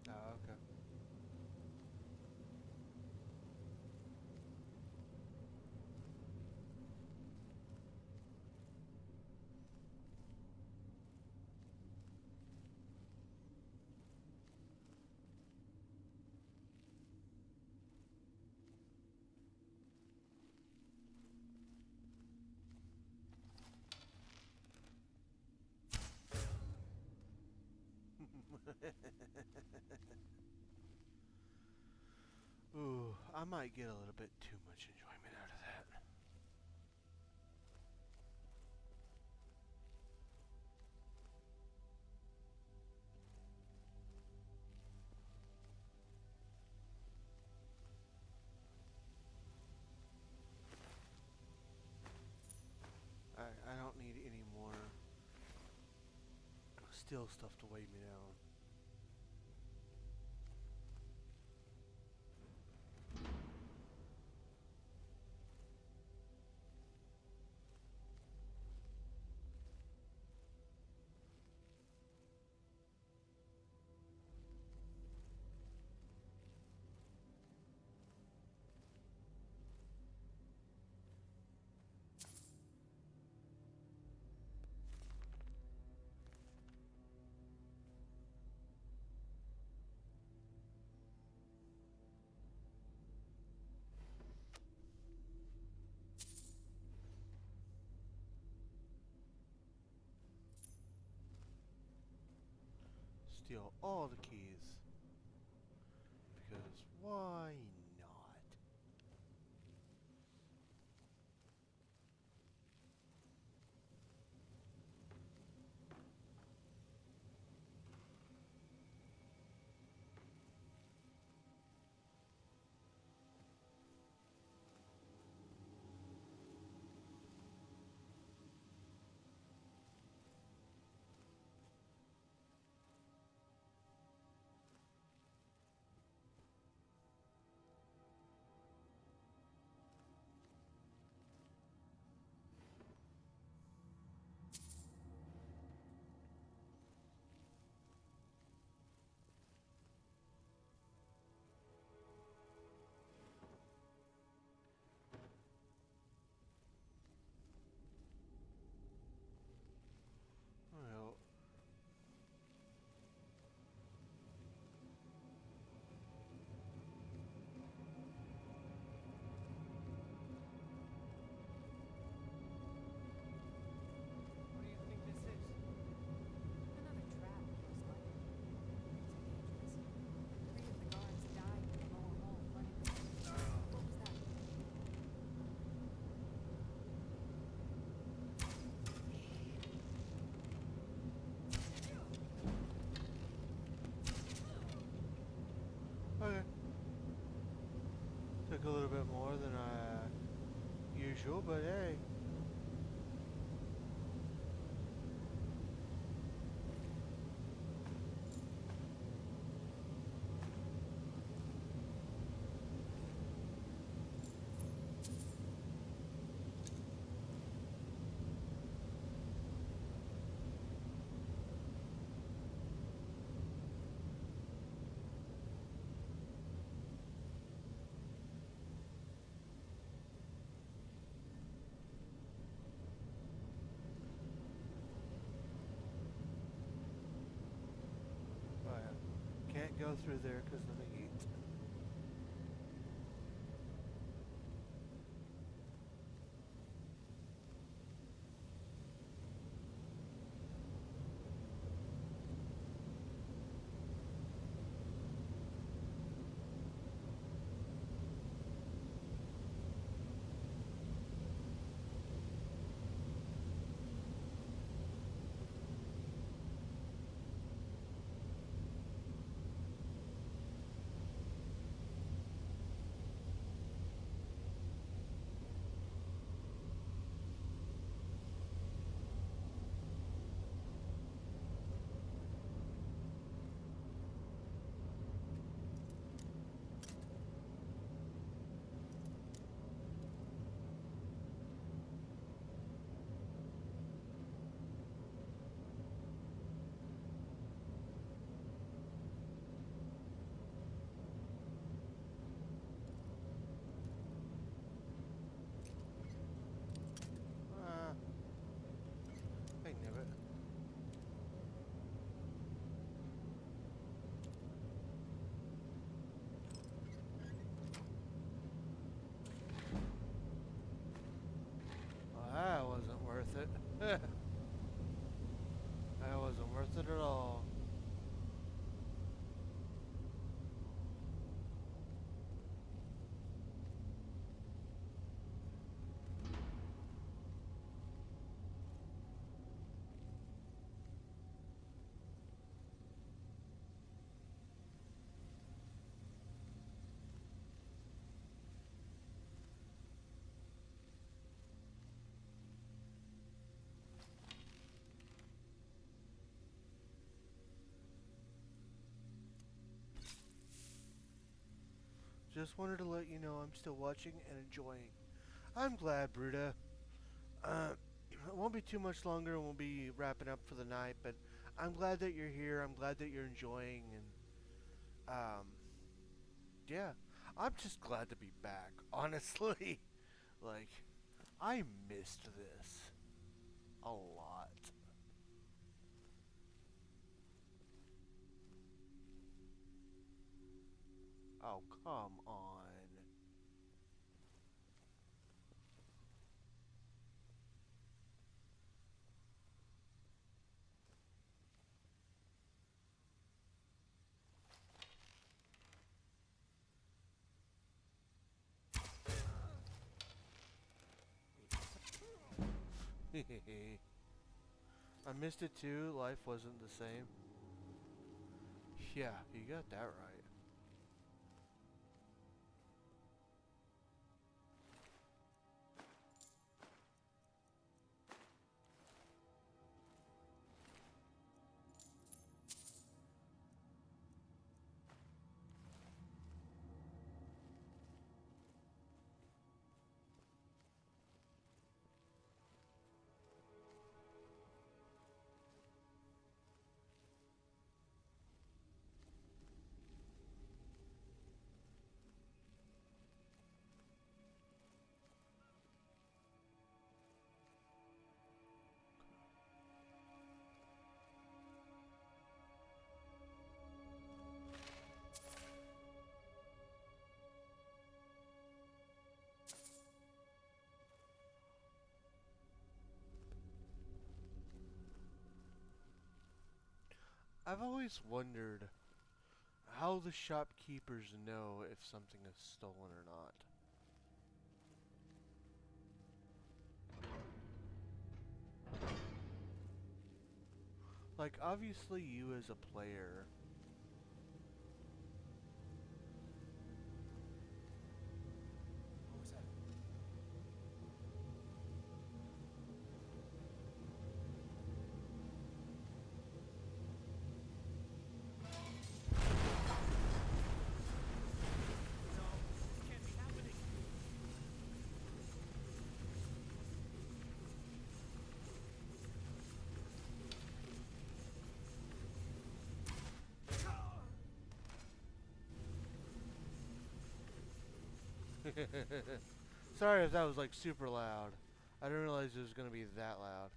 Oh, okay. Ooh, I might get a little bit too much enjoyment out of that. steal stuff to weigh me down. Steal all the keys. Because why not? Well, What do you think this is? Another trap, most likely. It's dangerous. 3 of the guards died in the lower hall flooding. What was that? okay. Took a little bit more than usual, but hey. Can't go through there because of the heat. Just wanted to let you know I'm still watching and enjoying. I'm glad, Bruta. It won't be too much longer and we'll be wrapping up for the night, but I'm glad that you're here. I'm glad that you're enjoying, and yeah, I'm just glad to be back, honestly. Like, I missed this a lot. Oh, come on. I missed it too. Life wasn't the same. Yeah, you got that right. I've always wondered how the shopkeepers know if something is stolen or not. Like, obviously you as a player. What was that? Sorry if that was like super loud. I didn't realize it was going to be that loud.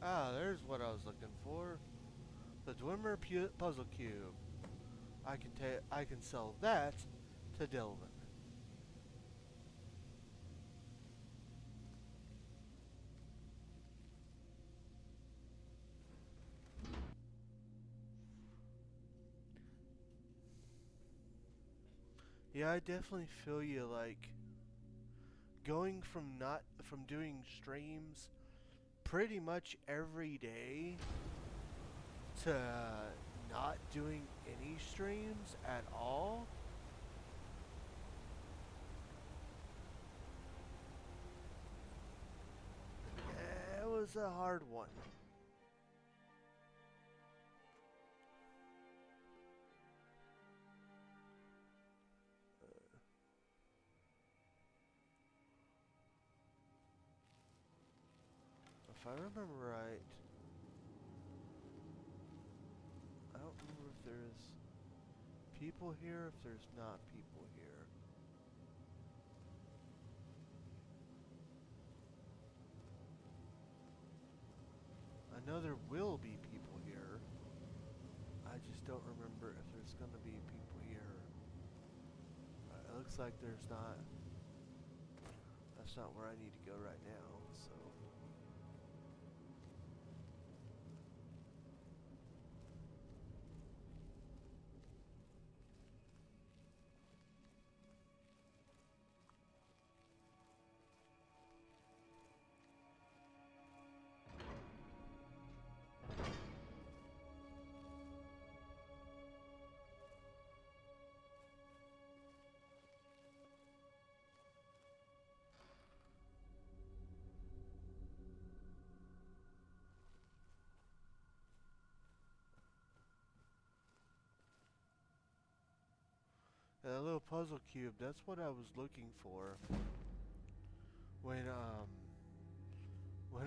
Ah, there's what I was looking for. The Dwemer puzzle cube. I can sell that to Delvin. Yeah, I definitely feel you. Like, going from doing streams pretty much every day to not doing any streams at all. It was a hard one. If I remember right, I don't remember if there's people here, if there's not people here. I know there will be people here. I just don't remember if there's gonna be people here. It looks like there's not. That's not where I need to go right now, so. That little puzzle cube, that's what I was looking for. When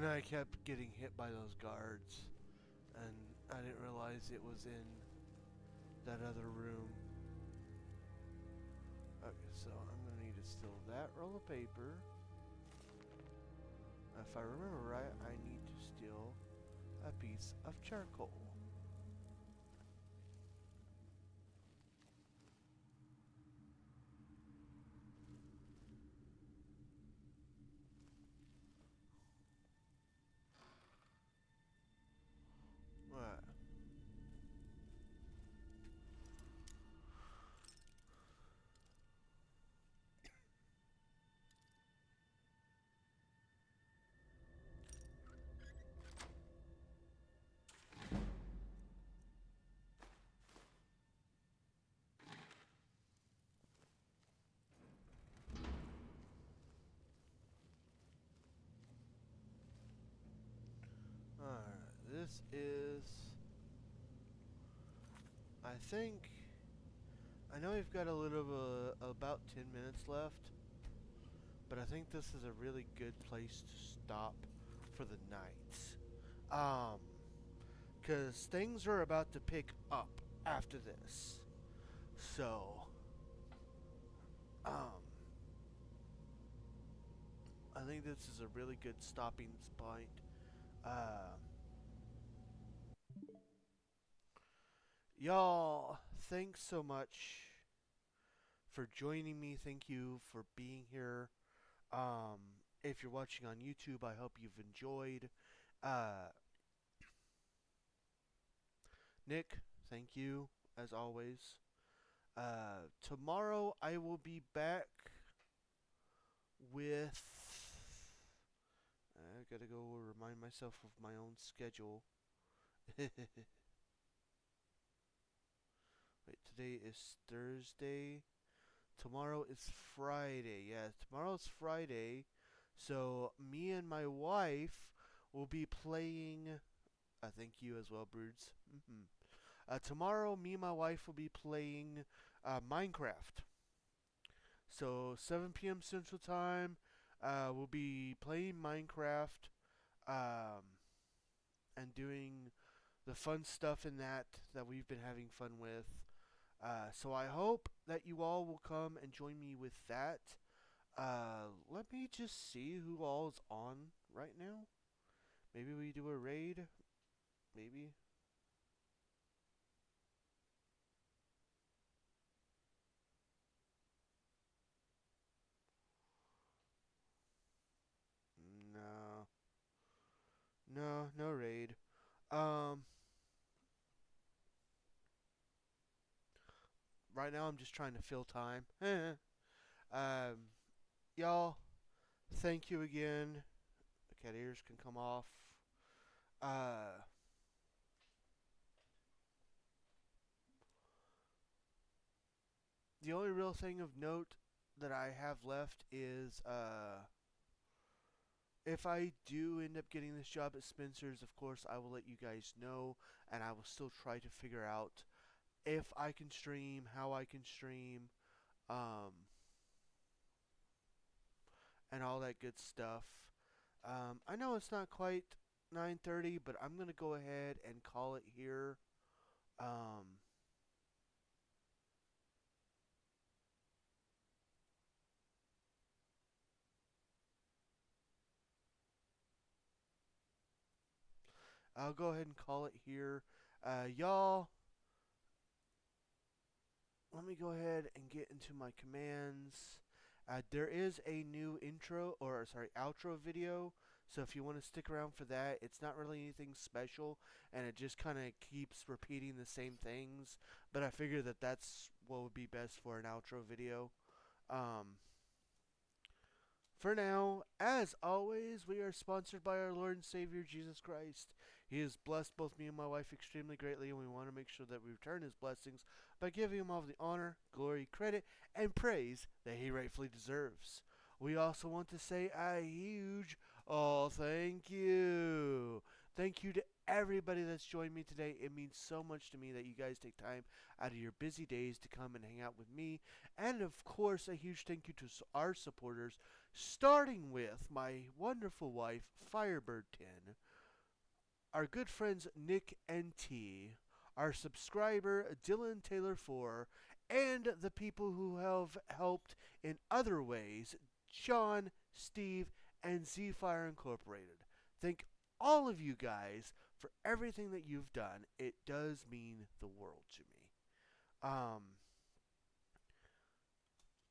I kept getting hit by those guards and I didn't realize it was in that other room. Okay, so I'm gonna need to steal that roll of paper. If I remember right, I need to steal a piece of charcoal. Alright. Alright, this is... I think... I know we've got a little about 10 minutes left, but I think this is a really good place to stop for the night. Because things are about to pick up after this. So, I think this is a really good stopping point. Y'all, thanks so much for joining me. Thank you for being here. If you're watching on YouTube, I hope you've enjoyed. Nick, thank you, as always. Tomorrow I will be back with... I gotta go remind myself of my own schedule. Wait, today is Thursday. Tomorrow is Friday. Yeah, tomorrow's Friday. So, me and my wife will be playing... thank you as well, Broods. Tomorrow, me and my wife will be playing Minecraft. So, 7 p.m. Central Time, we'll be playing Minecraft and doing the fun stuff in that we've been having fun with. So I hope that you all will come and join me with that. Let me just see who all is on right now. Maybe we do a raid. Maybe. No. No raid. Right now I'm just trying to fill time. Y'all, thank you again. The cat ears can come off. the only real thing of note that I have left is if I do end up getting this job at Spencer's, of course, I will let you guys know, and I will still try to figure out if I can stream, how I can stream, and all that good stuff. I know it's not quite 9:30, but I'm going to go ahead and call it here. I'll go ahead and call it here. Y'all, let me go ahead and get into my commands. There is a new outro video. So if you want to stick around for that, it's not really anything special, and it just kind of keeps repeating the same things. But I figure that that's what would be best for an outro video. For now, as always, we are sponsored by our Lord and Savior Jesus Christ. He has blessed both me and my wife extremely greatly, and we want to make sure that we return his blessings by giving him all the honor, glory, credit, and praise that he rightfully deserves. We also want to say a huge thank you. Thank you to everybody that's joined me today. It means so much to me that you guys take time out of your busy days to come and hang out with me. And of course, a huge thank you to our supporters, starting with my wonderful wife, Firebird10, our good friends Nick and T, our subscriber Dylan Taylor 4, and the people who have helped in other ways, Sean, Steve, and Z-Fire Incorporated. Thank all of you guys for everything that you've done. It does mean the world to me.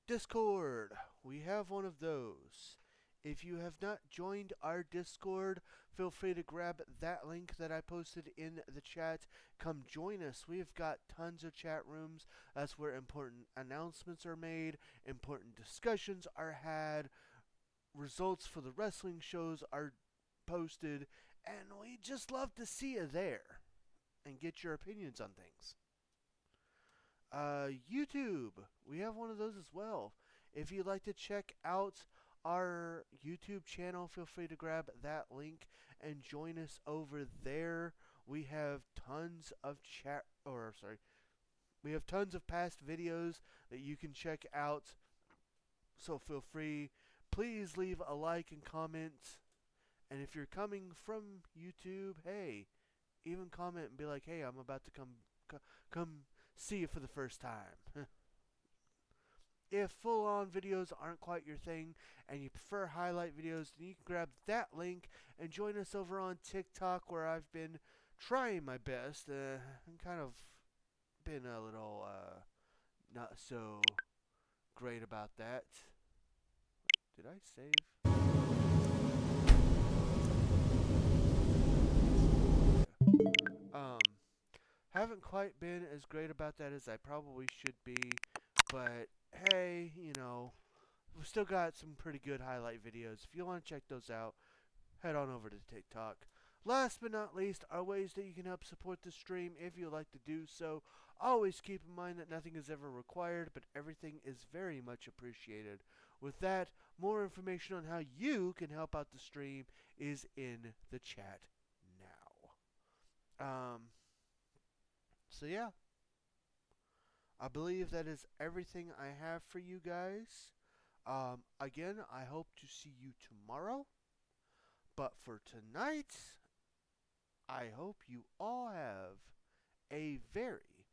Discord. We have one of those. If you have not joined our Discord, feel free to grab that link that I posted in the chat. Come join us. We've got tons of chat rooms. That's where important announcements are made, important discussions are had, results for the wrestling shows are posted, and we just love to see you there and get your opinions on things. YouTube, we have one of those as well. If you'd like to check out our YouTube channel, feel free to grab that link and join us over there. We have tons of we have tons of past videos that you can check out, so feel free. Please leave a like and comment. And if you're coming from YouTube, hey, even comment and be like, hey, I'm about to come see you for the first time. If full-on videos aren't quite your thing and you prefer highlight videos, then you can grab that link and join us over on TikTok, where I've been trying my best. I'm kind of been a little not so great about that. Did I save? Haven't quite been as great about that as I probably should be, but hey, you know, we've still got some pretty good highlight videos. If you want to check those out, head on over to TikTok. Last but not least are ways that you can help support the stream if you'd like to do so. Always keep in mind that nothing is ever required, but everything is very much appreciated. With that, more information on how you can help out the stream is in the chat now. So yeah, I believe that is everything I have for you guys. Again, I hope to see you tomorrow. But for tonight, I hope you all have a very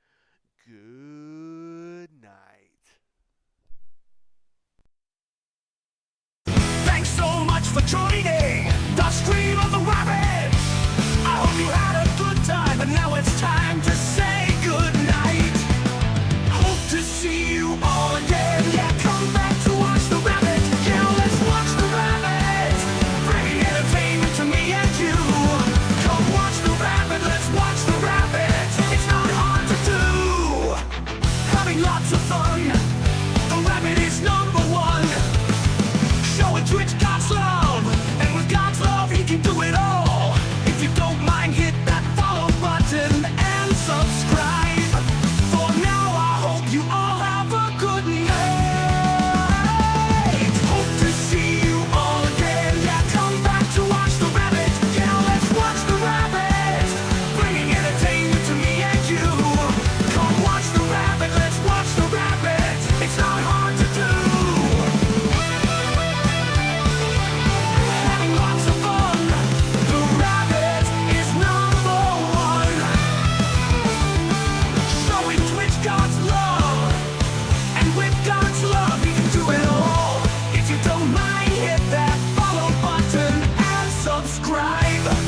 good night. Thanks so much for joining the Stream of the Rabbit. I hope you had a good time, but now it's time to say goodnight. Hope to see you all again. Yeah, come back to watch the rabbit. Yeah, let's watch the rabbit, bringing entertainment to me and you. Come watch the rabbit, let's watch the rabbit. It's not hard to do, having lots of fun. subscribe.